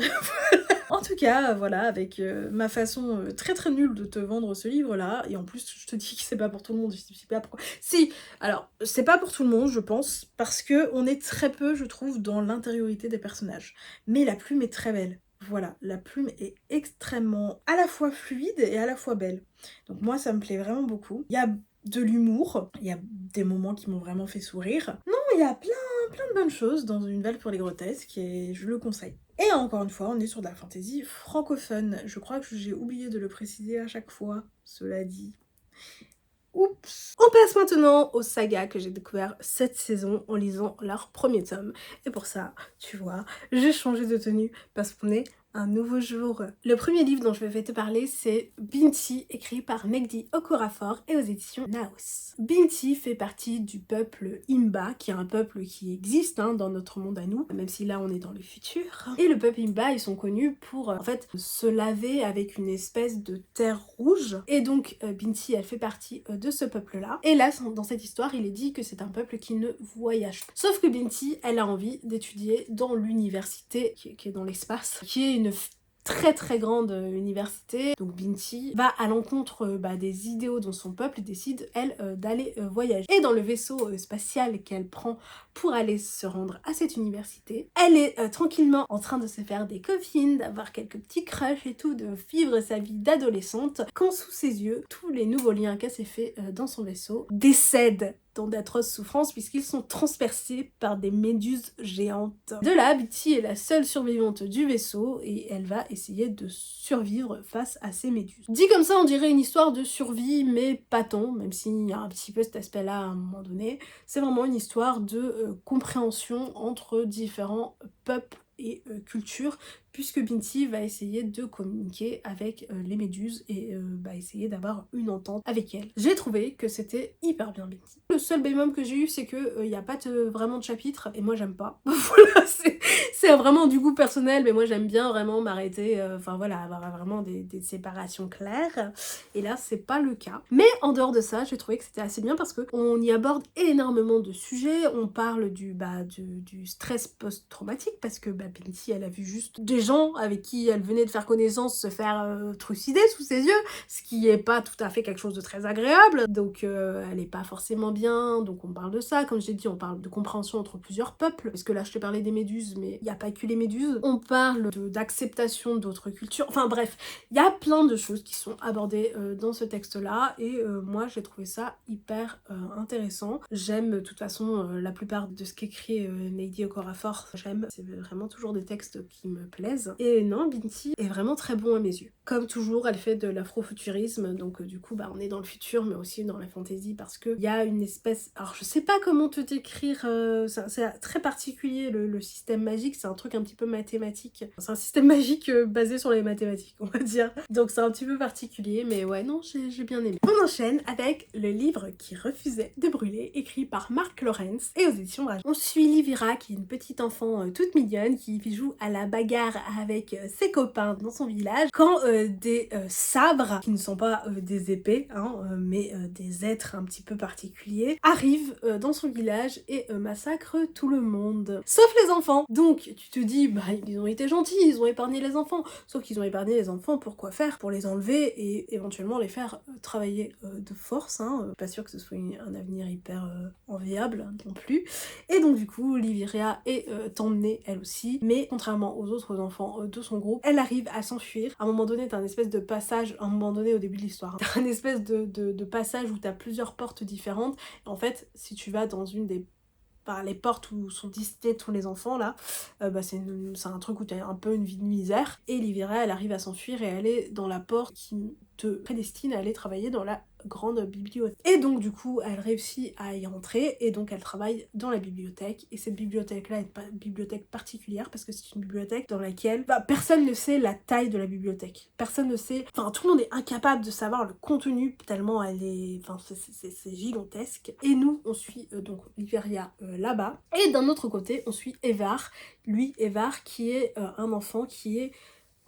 En tout cas, voilà, avec ma façon très très nulle de te vendre ce livre-là, et en plus je te dis que c'est pas pour tout le monde, je sais pas pourquoi. Si, alors, c'est pas pour tout le monde, je pense, parce que on est très peu, je trouve, dans l'intériorité des personnages. Mais la plume est très belle. Voilà, la plume est extrêmement à la fois fluide et à la fois belle. Donc moi, ça me plaît vraiment beaucoup. Il y a de l'humour, il y a des moments qui m'ont vraiment fait sourire. Non, il y a plein de bonnes choses dans Une valse pour les grotesques et je le conseille. Et encore une fois, on est sur de la fantaisie francophone. Je crois que j'ai oublié de le préciser à chaque fois, cela dit. Oups. On passe maintenant aux sagas que j'ai découvert cette saison en lisant leur premier tome. Et pour ça, tu vois, j'ai changé de tenue parce qu'on est un nouveau jour. Le premier livre dont je vais te parler, c'est Binti, écrit par Nnedi Okorafor et aux éditions Naos. Binti fait partie du peuple Imba, qui est un peuple qui existe dans notre monde à nous, même si là on est dans le futur. Et le peuple Imba, ils sont connus pour en fait se laver avec une espèce de terre rouge. Et donc Binti, elle fait partie de ce peuple-là. Et là, dans cette histoire, il est dit que c'est un peuple qui ne voyage pas. Sauf que Binti, elle a envie d'étudier dans l'université qui est dans l'espace, qui est une très grande université. Donc Binti va à l'encontre des idéaux dans son peuple et décide, elle, d'aller voyager. Et dans le vaisseau spatial qu'elle prend pour aller se rendre à cette université, elle est tranquillement en train de se faire des copines, d'avoir quelques petits crushs et tout, de vivre sa vie d'adolescente, quand sous ses yeux, tous les nouveaux liens qu'elle s'est fait dans son vaisseau décèdent dans d'atroces souffrances puisqu'ils sont transpercés par des méduses géantes. De là, Binti est la seule survivante du vaisseau et elle va essayer de survivre face à ces méduses. Dit comme ça, on dirait une histoire de survie, mais pas tant, même s'il y a un petit peu cet aspect-là à un moment donné. C'est vraiment une histoire de compréhension entre différents peuples et culture, puisque Binti va essayer de communiquer avec les méduses et essayer d'avoir une entente avec elles. J'ai trouvé que c'était hyper bien Binti. Le seul bémol que j'ai eu, c'est que il n'y a pas vraiment de chapitre, et moi j'aime pas. Voilà, c'est vraiment du goût personnel, mais moi j'aime bien vraiment m'arrêter, avoir vraiment des séparations claires, et là c'est pas le cas. Mais en dehors de ça, j'ai trouvé que c'était assez bien parce qu'on y aborde énormément de sujets, on parle du stress post-traumatique, parce que Binti, elle a vu juste des gens avec qui elle venait de faire connaissance se faire trucider sous ses yeux, ce qui est pas tout à fait quelque chose de très agréable, donc elle est pas forcément bien, donc on parle de ça. Comme j'ai dit, on parle de compréhension entre plusieurs peuples, parce que là je te parlais des méduses, mais il n'y a pas que les méduses. On parle d'acceptation d'autres cultures, enfin bref, il y a plein de choses qui sont abordées dans ce texte-là, et moi j'ai trouvé ça hyper intéressant. J'aime de toute façon la plupart de ce qu'écrit Nnedi Okorafor, j'aime, c'est vraiment toujours des textes qui me plaisent. Et non, Binti est vraiment très bon à mes yeux. Comme toujours, elle fait de l'afrofuturisme, donc du coup on est dans le futur, mais aussi dans la fantasy, parce qu'il y a une espèce... Alors je sais pas comment te décrire, c'est très particulier le système magique, c'est un truc un petit peu mathématique. C'est un système magique basé sur les mathématiques, on va dire. Donc c'est un petit peu particulier, mais ouais, non, j'ai bien aimé. On enchaîne avec le livre qui refusait de brûler, écrit par Mark Lawrence et aux éditions Rage. On suit Livira, qui est une petite enfant toute mignonne, qui joue à la bagarre avec ses copains dans son village, quand des sabres, qui ne sont pas des épées, mais des êtres un petit peu particuliers, arrivent dans son village et massacrent tout le monde. Sauf les enfants. Donc tu te dis, ils ont été gentils, ils ont épargné les enfants. Sauf qu'ils ont épargné les enfants, pour quoi faire? Pour les enlever et éventuellement les faire travailler de force, Pas sûr que ce soit un avenir hyper enviable non plus. Et donc du coup, Livira est emmenée elle aussi, mais contrairement aux autres enfants de son groupe, elle arrive à s'enfuir. À un moment donné, t'as un espèce de passage, à un moment donné au début de l'histoire, t'as un espèce de passage où t'as plusieurs portes différentes, et en fait, si tu vas dans une des les portes où sont distés tous les enfants là, c'est un truc où t'as un peu une vie de misère, et Livira, elle arrive à s'enfuir et elle est dans la porte qui te prédestine à aller travailler dans la grande bibliothèque. Et donc du coup elle réussit à y rentrer, et donc elle travaille dans la bibliothèque, et cette bibliothèque là est une bibliothèque particulière parce que c'est une bibliothèque dans laquelle personne ne sait la taille de la bibliothèque, personne ne sait, tout le monde est incapable de savoir le contenu tellement elle est, c'est gigantesque. Et nous on suit donc Livria là-bas, et d'un autre côté on suit Evar, Evar qui est un enfant qui est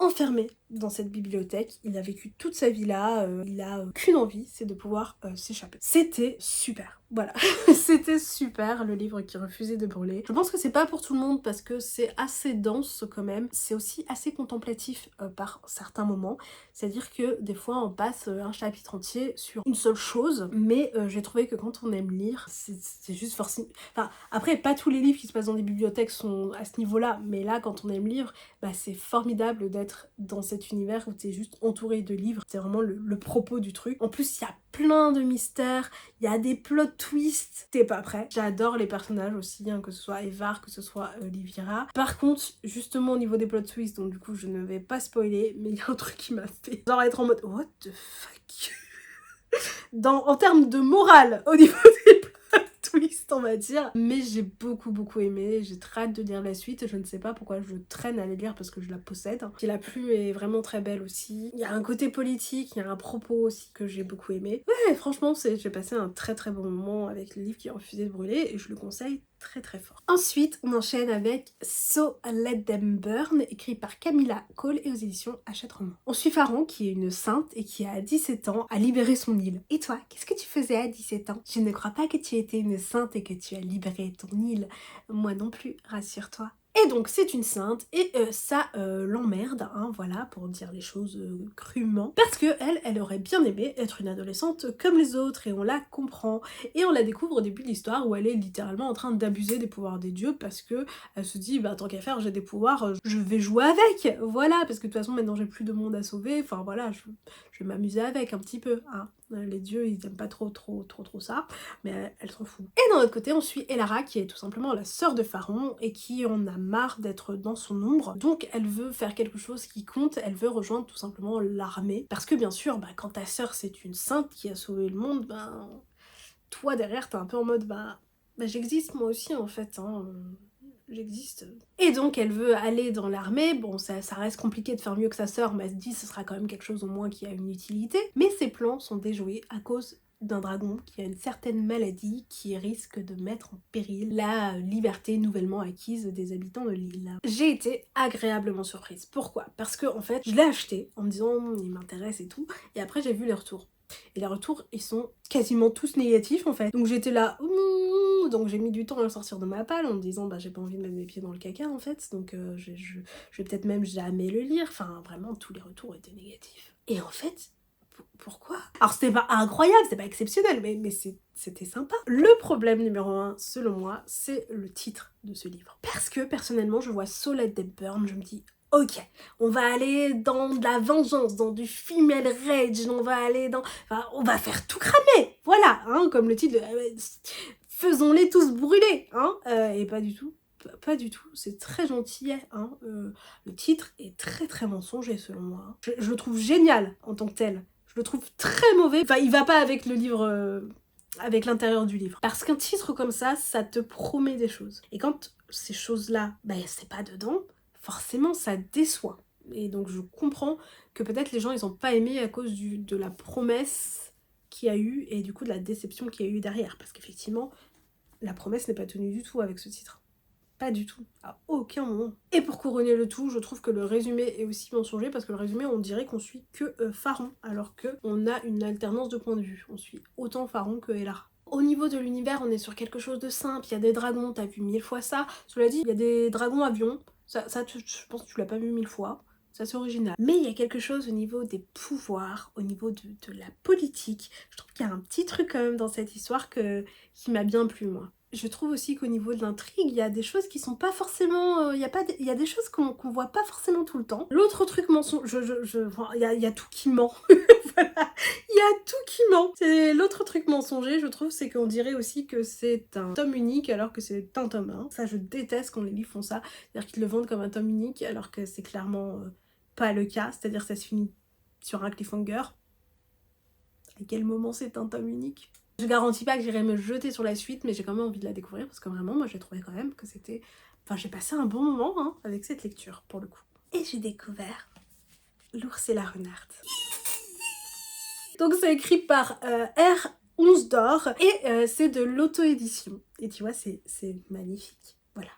enfermé dans cette bibliothèque. Il a vécu toute sa vie là, il a qu'une envie, c'est de pouvoir s'échapper. C'était super. Voilà, c'était super le livre qui refusait de brûler. Je pense que c'est pas pour tout le monde parce que c'est assez dense quand même. C'est aussi assez contemplatif par certains moments. C'est-à-dire que des fois on passe un chapitre entier sur une seule chose, mais j'ai trouvé que quand on aime lire, c'est juste forcément... Enfin, après, pas tous les livres qui se passent dans des bibliothèques sont à ce niveau-là, mais là, quand on aime lire, bah, c'est formidable d'être dans cet univers où t'es juste entouré de livres. C'est vraiment le propos du truc. En plus, il y a plein de mystères, il y a des plots twists, t'es pas prêt. J'adore les personnages aussi, hein, que ce soit Evar, que ce soit Livira. Par contre, justement au niveau des plot twists, donc du coup je ne vais pas spoiler, mais il y a un truc qui m'a fait genre être en mode what the fuck en termes de morale au niveau des plot twists on va dire. Mais j'ai beaucoup aimé, j'ai très hâte de lire la suite, je ne sais pas pourquoi je traîne à la lire parce que je la possède. Qui la plume est vraiment très belle aussi. Il y a un côté politique, il y a un propos aussi que j'ai beaucoup aimé. Ouais, franchement, j'ai passé un très bon moment avec le livre qui refusait de brûler et je le conseille très fort. Ensuite, on enchaîne avec So Let Them Burn, écrit par Camilla Cole et aux éditions Hachette Roman. On suit Faron, qui est une sainte et qui à 17 ans a libéré son île. Et toi, qu'est-ce que tu faisais à 17 ans? Je ne crois pas que tu étais une sainte et que tu as libéré ton île. Moi non plus, rassure-toi. Et donc c'est une sainte et ça l'emmerde, hein, voilà, pour dire les choses crûment, parce que elle aurait bien aimé être une adolescente comme les autres et on la comprend. Et on la découvre au début de l'histoire où elle est littéralement en train d'abuser des pouvoirs des dieux parce que elle se dit bah tant qu'à faire j'ai des pouvoirs, je vais jouer avec, voilà, parce que de toute façon maintenant j'ai plus de monde à sauver, enfin voilà, je vais m'amuser avec un petit peu, hein. Les dieux ils aiment pas trop ça, mais elle s'en fout. Et d'un autre côté on suit Elara qui est tout simplement la sœur de Faron et qui en a marre d'être dans son ombre, donc elle veut faire quelque chose qui compte, elle veut rejoindre tout simplement l'armée, parce que bien sûr bah, quand ta sœur c'est une sainte qui a sauvé le monde, ben toi derrière t'es un peu en mode bah j'existe moi aussi en fait, hein, j'existe. Et donc elle veut aller dans l'armée, bon ça reste compliqué de faire mieux que sa sœur, mais elle se dit ce sera quand même quelque chose au moins qui a une utilité, mais ses plans sont déjoués à cause d'un dragon qui a une certaine maladie qui risque de mettre en péril la liberté nouvellement acquise des habitants de l'île. J'ai été agréablement surprise. Pourquoi? Parce que en fait je l'ai acheté en me disant il m'intéresse et tout, et après j'ai vu les retours. Et les retours, ils sont quasiment tous négatifs en fait. Donc j'étais là, donc j'ai mis du temps à le sortir de ma palle en me disant bah j'ai pas envie de mettre mes pieds dans le caca en fait, donc je vais peut-être même jamais le lire. Enfin vraiment tous les retours étaient négatifs. Et en fait, pourquoi? Alors c'était pas incroyable, c'était pas exceptionnel, mais c'était sympa. Le problème numéro 1, selon moi, c'est le titre de ce livre. Parce que personnellement, je vois So Let Them Burn, je me dis ok, on va aller dans de la vengeance, dans du female rage, on va aller dans... Enfin, on va faire tout cramer, voilà, hein, comme le titre de... faisons-les tous brûler, hein, et pas du tout. Pas du tout, c'est très gentil, hein, le titre est très mensonger selon moi. Hein. Je le trouve génial en tant que tel, je le trouve très mauvais, enfin il va pas avec le livre... avec l'intérieur du livre. Parce qu'un titre comme ça te promet des choses. Et quand ces choses-là, bah c'est pas dedans, forcément ça déçoit. Et donc je comprends que peut-être les gens ils ont pas aimé à cause de la promesse qu'il y a eu et du coup de la déception qu'il y a eu derrière. Parce qu'effectivement, la promesse n'est pas tenue du tout avec ce titre. Pas du tout, à aucun moment. Et pour couronner le tout, je trouve que le résumé est aussi mensonger parce que le résumé, on dirait qu'on suit que Faron, alors qu'on a une alternance de points de vue. On suit autant Faron que Elara. Au niveau de l'univers, on est sur quelque chose de simple, il y a des dragons, t'as vu 1000 fois ça. Cela dit, il y a des dragons avions, je pense que tu l'as pas vu 1000 fois. Ça c'est original. Mais il y a quelque chose au niveau des pouvoirs, au niveau de la politique. Je trouve qu'il y a un petit truc quand même dans cette histoire qui m'a bien plu moi. Je trouve aussi qu'au niveau de l'intrigue, il y a des choses qui sont pas forcément... il y a des choses qu'on voit pas forcément tout le temps. L'autre truc mensonge... il y a tout qui ment. Voilà. Il y a tout qui ment. C'est l'autre truc mensonger, je trouve, c'est qu'on dirait aussi que c'est un tome unique alors que c'est un tome 1. Ça, je déteste quand les livres font ça. C'est-à-dire qu'ils le vendent comme un tome unique alors que c'est clairement pas le cas. C'est-à-dire que ça se finit sur un cliffhanger. À quel moment c'est un tome unique? Je garantis pas que j'irai me jeter sur la suite, mais j'ai quand même envie de la découvrir parce que vraiment, moi j'ai trouvé quand même que c'était... Enfin, j'ai passé un bon moment hein, avec cette lecture, pour le coup. Et j'ai découvert L'ours et la renarde. Donc c'est écrit par R11 d'or et c'est de l'auto-édition. Et tu vois, c'est magnifique. Voilà.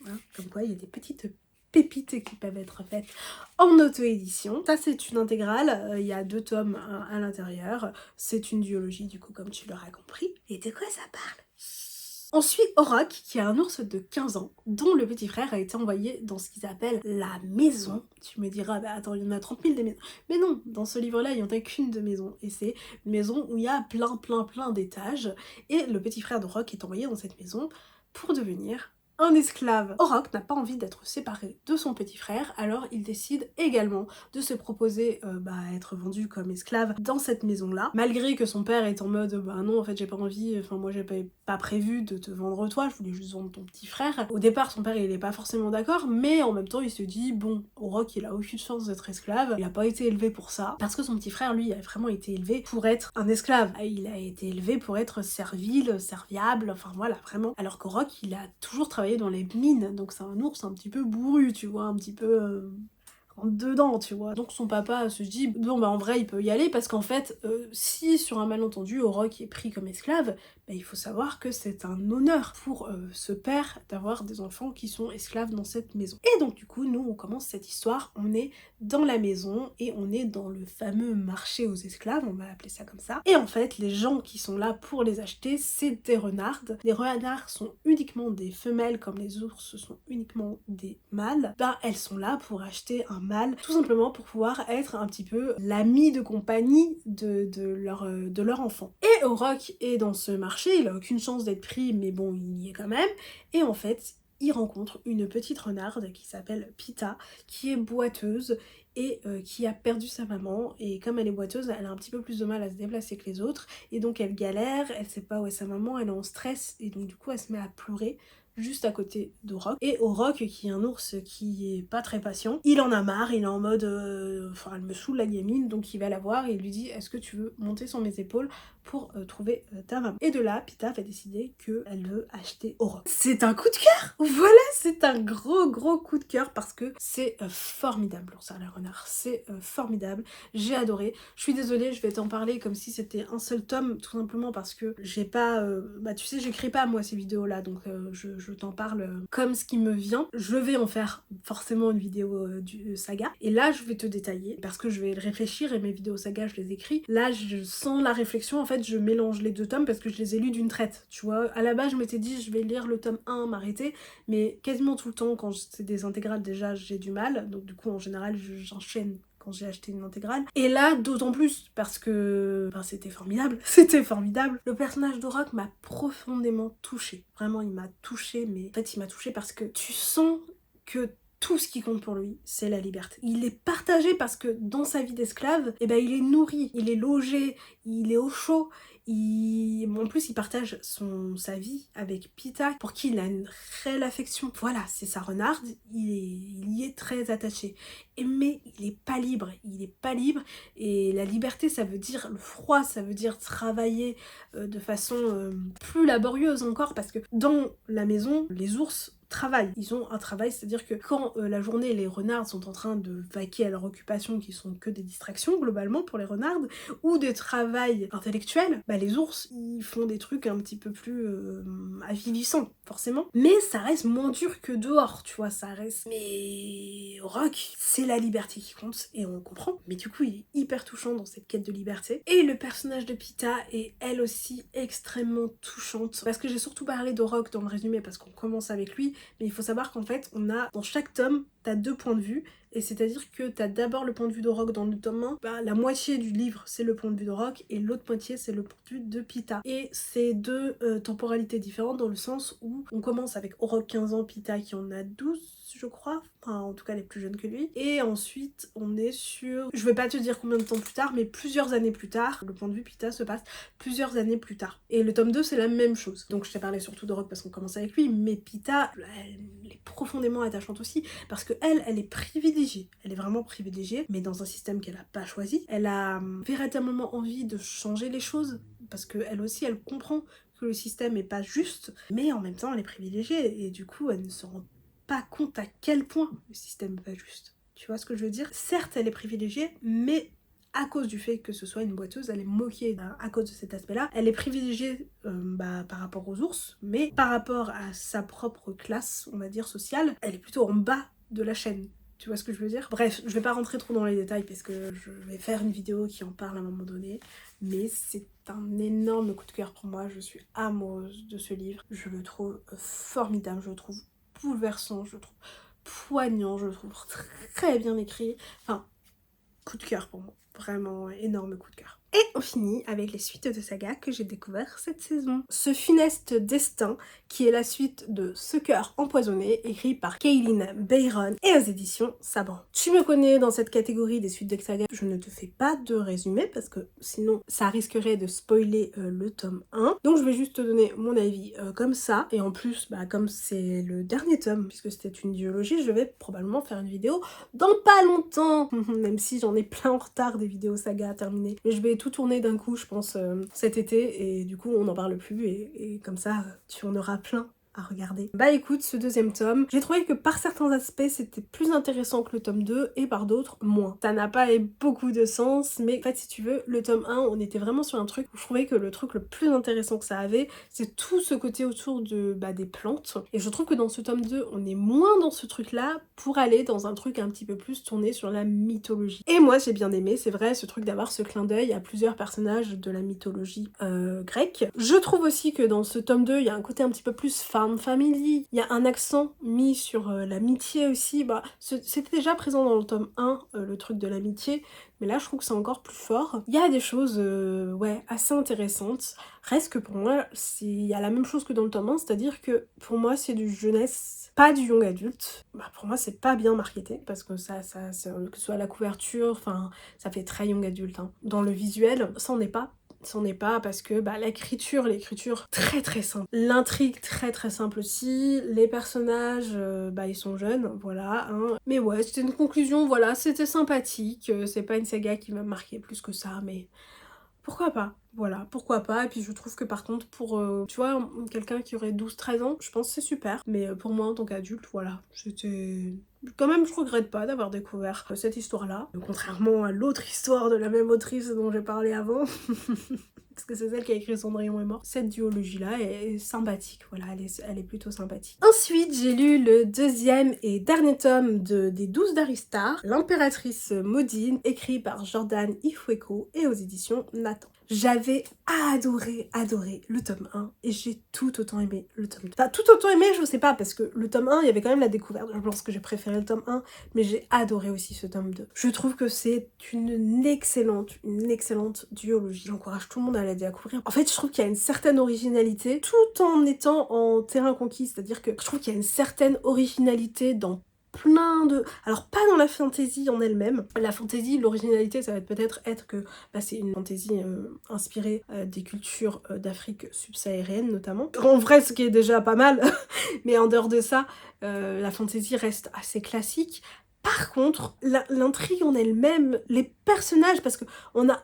Hein, comme quoi, il y a des petites pépites qui peuvent être faites en auto-édition. Ça, c'est une intégrale, il y a 2 tomes à l'intérieur. C'est une duologie, du coup, comme tu l'auras compris. Et de quoi ça parle? On suit Orok, qui est un ours de 15 ans, dont le petit frère a été envoyé dans ce qu'ils appellent la maison. Tu me diras, bah attends, il y en a 30 000 des maisons. Mais non, dans ce livre-là, il n'y en a qu'une de maison. Et c'est une maison où il y a plein d'étages. Et le petit frère d'Orok est envoyé dans cette maison pour devenir un esclave. Orok n'a pas envie d'être séparé de son petit frère, alors il décide également de se proposer à être vendu comme esclave dans cette maison-là, malgré que son père est en mode bah non en fait j'ai pas envie, enfin moi j'ai pas prévu de te vendre toi, je voulais juste vendre ton petit frère. Au départ son père il est pas forcément d'accord, mais en même temps il se dit bon, Orok il a aucune chance d'être esclave, il a pas été élevé pour ça, parce que son petit frère lui a vraiment été élevé pour être un esclave, il a été élevé pour être servile, serviable, enfin voilà vraiment, alors qu'Orok il a toujours travaillé dans les mines, donc c'est un ours un petit peu bourru, tu vois, un petit peu rentre dedans, tu vois. Donc son papa se dit, bon bah en vrai il peut y aller, parce qu'en fait, si sur un malentendu Orok est pris comme esclave, bah, il faut savoir que c'est un honneur pour ce père d'avoir des enfants qui sont esclaves dans cette maison. Et donc du coup, nous on commence cette histoire, on est dans la maison et on est dans le fameux marché aux esclaves, on va appeler ça comme ça. Et en fait, les gens qui sont là pour les acheter, c'est des renardes. Les renards sont uniquement des femelles, comme les ours sont uniquement des mâles. Ben elles sont là pour acheter un mâle, tout simplement pour pouvoir être un petit peu l'ami de compagnie de leur enfant. Et Orok est dans ce marché, il a aucune chance d'être pris, mais bon, il y est quand même. Et en fait, il rencontre une petite renarde qui s'appelle Pita, qui est boiteuse et qui a perdu sa maman, et comme elle est boiteuse, elle a un petit peu plus de mal à se déplacer que les autres, et donc elle galère, elle sait pas où est sa maman, elle est en stress, et donc du coup elle se met à pleurer juste à côté d'Orok. Et Orok, qui est un ours qui est pas très patient, il en a marre, il est en mode enfin elle me saoule la gamine, donc il va la voir et il lui dit est-ce que tu veux monter sur mes épaules pour trouver ta maman. Et de là, Pita va décider qu'elle veut acheter Orok. C'est un coup de cœur. Voilà, c'est un gros coup de cœur parce que c'est formidable l'ours à la renard, c'est formidable, j'ai adoré. Je suis désolée, je vais t'en parler comme si c'était un seul tome, tout simplement parce que j'ai pas bah tu sais, j'écris pas moi ces vidéos là, donc je t'en parle comme ce qui me vient. Je vais en faire forcément une vidéo du saga, et là je vais te détailler parce que je vais réfléchir, et mes vidéos saga je les écris. Là je sens la réflexion, en fait je mélange les 2 tomes parce que je les ai lus d'une traite, tu vois. À la base je m'étais dit je vais lire le tome 1, m'arrêter, mais quasiment tout le temps quand c'est des intégrales déjà j'ai du mal, donc du coup en général j'enchaîne quand j'ai acheté une intégrale. Et là, d'autant plus, parce que c'était formidable, c'était formidable. Le personnage d'Orok m'a profondément touchée. Vraiment, il m'a touchée, mais en fait, il m'a touchée parce que tu sens que tout ce qui compte pour lui, c'est la liberté. Il est partagé parce que dans sa vie d'esclave, eh ben, il est nourri, il est logé, il est au chaud, en plus il partage sa vie avec Pita, pour qui il a une réelle affection. Voilà, c'est sa renarde, il y est très attaché. Mais il est pas libre, et la liberté ça veut dire le froid, ça veut dire travailler de façon plus laborieuse encore, parce que dans la maison, les ours travaillent. Ils ont un travail, c'est-à-dire que quand la journée, les renards sont en train de vaquer à leur occupation, qui sont que des distractions globalement pour les renardes, ou des travails intellectuels, bah les ours, ils font des trucs un petit peu plus avivissants, forcément. Mais ça reste moins dur que dehors, tu vois, ça reste... Mais Rock, c'est la liberté qui compte, et on comprend. Mais du coup, il est hyper touchant dans cette quête de liberté. Et le personnage de Pita est elle aussi extrêmement touchante, parce que j'ai surtout parlé d'Orok dans le résumé, parce qu'on commence avec lui, mais il faut savoir qu'en fait, on a, dans chaque tome, t'as 2 points de vue, et c'est-à-dire que t'as d'abord le point de vue d'Orok dans le tome 1, bah, la moitié du livre c'est le point de vue d'Orok, et l'autre moitié c'est le point de vue de Pita. Et c'est 2 temporalités différentes, dans le sens où on commence avec Orok 15 ans, Pita qui en a 12, je crois, enfin en tout cas elle est plus jeune que lui, et ensuite on est sur, je vais pas te dire combien de temps plus tard, mais plusieurs années plus tard, le point de vue Pita se passe plusieurs années plus tard. Et le tome 2 c'est la même chose. Donc je t'ai parlé surtout d'Orok parce qu'on commence avec lui, mais Pita, elle est profondément attachante aussi, parce que elle est privilégiée, elle est vraiment privilégiée, mais dans un système qu'elle a pas choisi. Elle a véritablement envie de changer les choses, parce que elle aussi elle comprend que le système est pas juste, mais en même temps elle est privilégiée, et du coup elle ne se rend pas compte à quel point le système est pas juste. Tu vois ce que je veux dire? Certes elle est privilégiée, mais à cause du fait que ce soit une boiteuse, elle est moquée à cause de cet aspect-là. Elle est privilégiée par rapport aux ours, mais par rapport à sa propre classe, on va dire sociale, elle est plutôt en bas de la chaîne. Tu vois ce que je veux dire? Bref, je vais pas rentrer trop dans les détails parce que je vais faire une vidéo qui en parle à un moment donné. Mais c'est un énorme coup de cœur pour moi. Je suis amoureuse de ce livre. Je le trouve formidable, je le trouve bouleversant, je le trouve poignant, je le trouve très bien écrit. Enfin, coup de cœur pour moi. Vraiment énorme coup de cœur. Et on finit avec les suites de saga que j'ai découvert cette saison. Ce funeste destin, qui est la suite de Ce cœur empoisonné, écrit par Kaylin Bayron et aux éditions Sabran. Tu me connais dans cette catégorie des suites de saga, je ne te fais pas de résumé parce que sinon ça risquerait de spoiler le tome 1. Donc je vais juste te donner mon avis comme ça. Et en plus, comme c'est le dernier tome, puisque c'était une duologie, je vais probablement faire une vidéo dans pas longtemps. Même si j'en ai plein en retard des vidéos saga à terminer. Mais je vais tout tourner d'un coup, je pense, cet été, et du coup on n'en parle plus, et comme ça tu en auras plein à regarder. Bah écoute, ce deuxième tome, j'ai trouvé que par certains aspects c'était plus intéressant que le tome 2 et par d'autres moins. Ça n'a pas beaucoup de sens, mais en fait si tu veux, le tome 1 on était vraiment sur un truc où je trouvais que le truc le plus intéressant que ça avait, c'est tout ce côté autour de des plantes. Et je trouve que dans ce tome 2 on est moins dans ce truc là pour aller dans un truc un petit peu plus tourné sur la mythologie. Et moi j'ai bien aimé, c'est vrai, ce truc d'avoir ce clin d'œil à plusieurs personnages de la mythologie grecque. Je trouve aussi que dans ce tome 2 il y a un côté un petit peu plus family, il y a un accent mis sur l'amitié aussi. C'était déjà présent dans le tome 1, le truc de l'amitié, mais là je trouve que c'est encore plus fort. Il y a des choses assez intéressantes. Reste que pour moi, il y a la même chose que dans le tome 1, c'est-à-dire que pour moi c'est du jeunesse, pas du young adulte. Pour moi c'est pas bien marketé, parce que ça que ce soit la couverture, enfin ça fait très young adulte. Hein. Dans le visuel, ça n'en est pas parce que l'écriture très très simple. L'intrigue très très simple aussi. Les personnages, ils sont jeunes, voilà. Hein. Mais ouais, c'était une conclusion, voilà, c'était sympathique. C'est pas une saga qui m'a marqué plus que ça, mais pourquoi pas? Voilà, pourquoi pas. Et puis je trouve que par contre pour, tu vois, quelqu'un qui aurait 12-13 ans, je pense que c'est super. Mais pour moi en tant qu'adulte, voilà, c'était... Quand même, je regrette pas d'avoir découvert cette histoire-là. Contrairement à l'autre histoire de la même autrice dont j'ai parlé avant. Parce que c'est celle qui a écrit Cendrillon est mort. Cette duologie-là est sympathique, voilà, elle est plutôt sympathique. Ensuite, j'ai lu le deuxième et dernier tome des 12 d'Aristar, L'impératrice maudine, écrit par Jordan Ifueko et aux éditions Nathan. J'avais adoré le tome 1 et j'ai tout autant aimé le tome 2. Enfin, tout autant aimé, je sais pas, parce que le tome 1, il y avait quand même la découverte. Je pense que j'ai préféré le tome 1, mais j'ai adoré aussi ce tome 2. Je trouve que c'est une excellente duologie. J'encourage tout le monde à la découvrir. En fait, je trouve qu'il y a une certaine originalité, tout en étant en terrain conquis. C'est-à-dire que je trouve qu'il y a une certaine originalité dans plein de... Alors pas dans la fantaisie en elle-même. La fantaisie, l'originalité, ça va peut-être être que c'est une fantaisie inspirée des cultures d'Afrique subsaharienne notamment. En vrai, ce qui est déjà pas mal, mais en dehors de ça, la fantaisie reste assez classique. Par contre, l'intrigue en elle-même, les personnages, parce qu'on a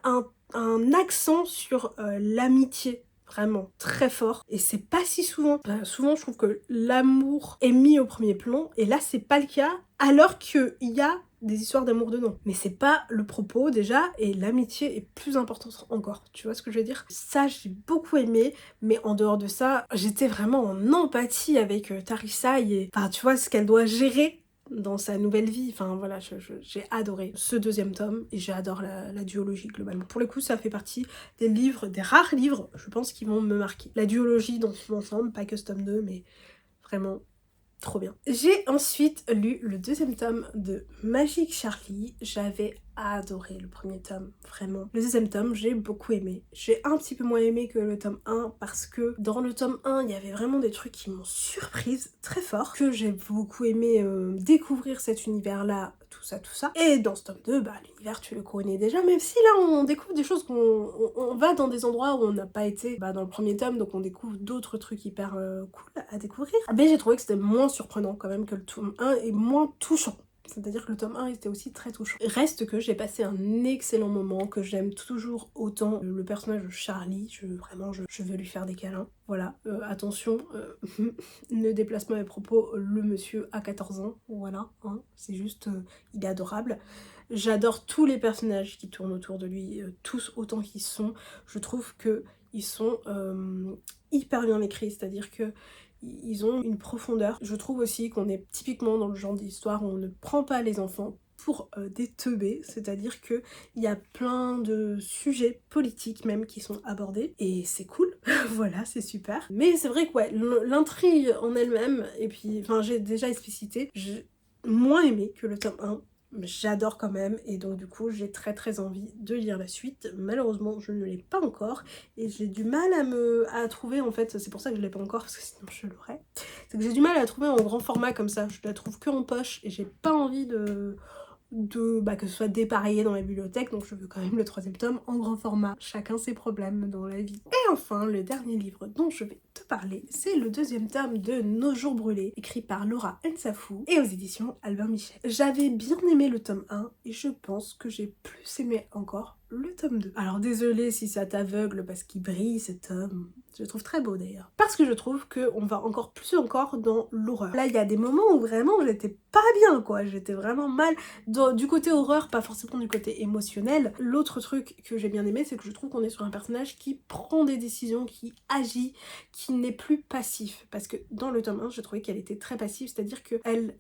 un accent sur l'amitié, vraiment très fort, et c'est pas si souvent. Souvent je trouve que l'amour est mis au premier plan, et là c'est pas le cas, alors qu'il y a des histoires d'amour dedans. Mais c'est pas le propos déjà, et l'amitié est plus importante encore, tu vois ce que je veux dire? Ça j'ai beaucoup aimé, mais en dehors de ça, j'étais vraiment en empathie avec Tarissa, et enfin tu vois ce qu'elle doit gérer dans sa nouvelle vie, enfin voilà, j'ai adoré ce deuxième tome et j'adore la duologie globalement. Pour le coup, ça fait partie des livres, des rares livres, je pense, qui vont me marquer. La duologie dans son ensemble, pas que ce tome 2, mais vraiment trop bien. J'ai ensuite lu le deuxième tome de Magic Charlie. J'avais adoré le premier tome, vraiment. Le deuxième tome, j'ai beaucoup aimé. J'ai un petit peu moins aimé que le tome 1 parce que dans le tome 1, il y avait vraiment des trucs qui m'ont surprise très fort, que j'ai beaucoup aimé découvrir cet univers-là, tout ça. Et dans ce tome 2, l'univers tu le connais déjà, même si là on découvre des choses on va dans des endroits où on n'a pas été dans le premier tome, donc on découvre d'autres trucs hyper cool à découvrir. Mais j'ai trouvé que c'était moins surprenant quand même que le tome 1 et moins touchant. C'est-à-dire que le tome 1 était aussi très touchant. Reste que j'ai passé un excellent moment, que j'aime toujours autant le personnage de Charlie. Vraiment, je veux lui faire des câlins. Voilà, attention, ne déplace pas mes propos, le monsieur a 14 ans, voilà, hein, c'est juste, il est adorable. J'adore tous les personnages qui tournent autour de lui, tous autant qu'ils sont. Je trouve que ils sont hyper bien écrits, c'est-à-dire que ils ont une profondeur. Je trouve aussi qu'on est typiquement dans le genre d'histoire où on ne prend pas les enfants pour des teubés, c'est-à-dire que il y a plein de sujets politiques même qui sont abordés et c'est cool, voilà, c'est super. Mais c'est vrai que ouais, l'intrigue en elle-même, et puis enfin j'ai déjà explicité, j'ai moins aimé que le tome 1. J'adore quand même et donc du coup j'ai très envie de lire la suite. Malheureusement je ne l'ai pas encore et j'ai du mal à trouver en fait, c'est pour ça que je l'ai pas encore parce que sinon je l'aurais. C'est que j'ai du mal à la trouver en grand format comme ça, je la trouve que en poche et j'ai pas envie que ce soit dépareillé dans la bibliothèque, donc je veux quand même le 3e tome en grand format. Chacun ses problèmes dans la vie. Et enfin, le dernier livre dont je vais te parler, c'est le 2e tome de Nos jours brûlés, écrit par Laura Nsafou et aux éditions Albin Michel. J'avais bien aimé le tome 1 et je pense que j'ai plus aimé encore le tome 2. Alors désolée si ça t'aveugle parce qu'il brille ce tome, je le trouve très beau d'ailleurs. Parce que je trouve qu'on va encore plus dans l'horreur. Là il y a des moments où vraiment j'étais pas bien quoi, j'étais vraiment mal du côté horreur, pas forcément du côté émotionnel. L'autre truc que j'ai bien aimé, c'est que je trouve qu'on est sur un personnage qui prend des décisions, qui agit, qui n'est plus passif. Parce que dans le tome 1, je trouvais qu'elle était très passive, c'est-à-dire qu'elle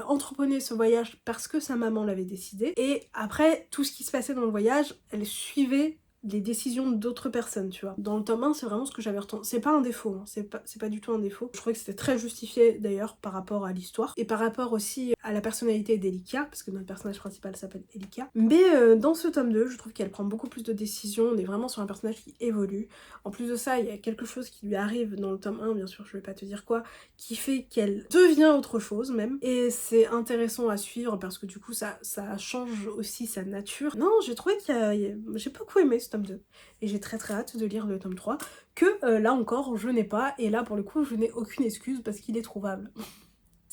entreprenait ce voyage parce que sa maman l'avait décidé, et après, tout ce qui se passait dans le voyage, elle suivait les décisions d'autres personnes, tu vois. Dans le tome 1, c'est vraiment ce que j'avais retenu. C'est pas un défaut, hein. C'est pas du tout un défaut. Je trouvais que c'était très justifié d'ailleurs par rapport à l'histoire et par rapport aussi à la personnalité d'Elika, parce que notre personnage principal s'appelle Elika. Mais dans ce tome 2, je trouve qu'elle prend beaucoup plus de décisions, on est vraiment sur un personnage qui évolue. En plus de ça, il y a quelque chose qui lui arrive dans le tome 1, bien sûr, je vais pas te dire quoi, qui fait qu'elle devient autre chose même. Et c'est intéressant à suivre parce que du coup, ça change aussi sa nature. Non, j'ai trouvé j'ai beaucoup aimé ce tome 2 et j'ai très hâte de lire le tome 3 que là encore je n'ai pas, et là pour le coup je n'ai aucune excuse parce qu'il est trouvable.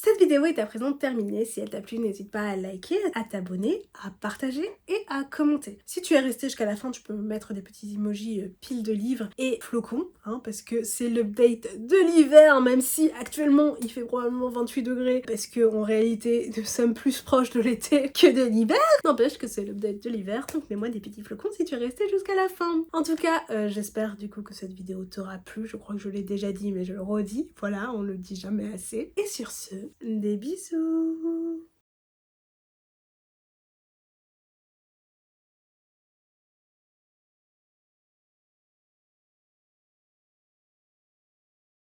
Cette vidéo est à présent terminée. Si elle t'a plu, n'hésite pas à liker, à t'abonner, à partager et à commenter. Si tu es resté jusqu'à la fin, tu peux me mettre des petits emojis piles de livres et flocons, hein, parce que c'est l'update de l'hiver, même si actuellement il fait probablement 28 degrés, parce que en réalité nous sommes plus proches de l'été que de l'hiver. N'empêche que c'est l'update de l'hiver, donc mets-moi des petits flocons si tu es resté jusqu'à la fin. En tout cas, j'espère du coup que cette vidéo t'aura plu. Je crois que je l'ai déjà dit, mais je le redis. Voilà, on le dit jamais assez. Et sur ce, des bisous!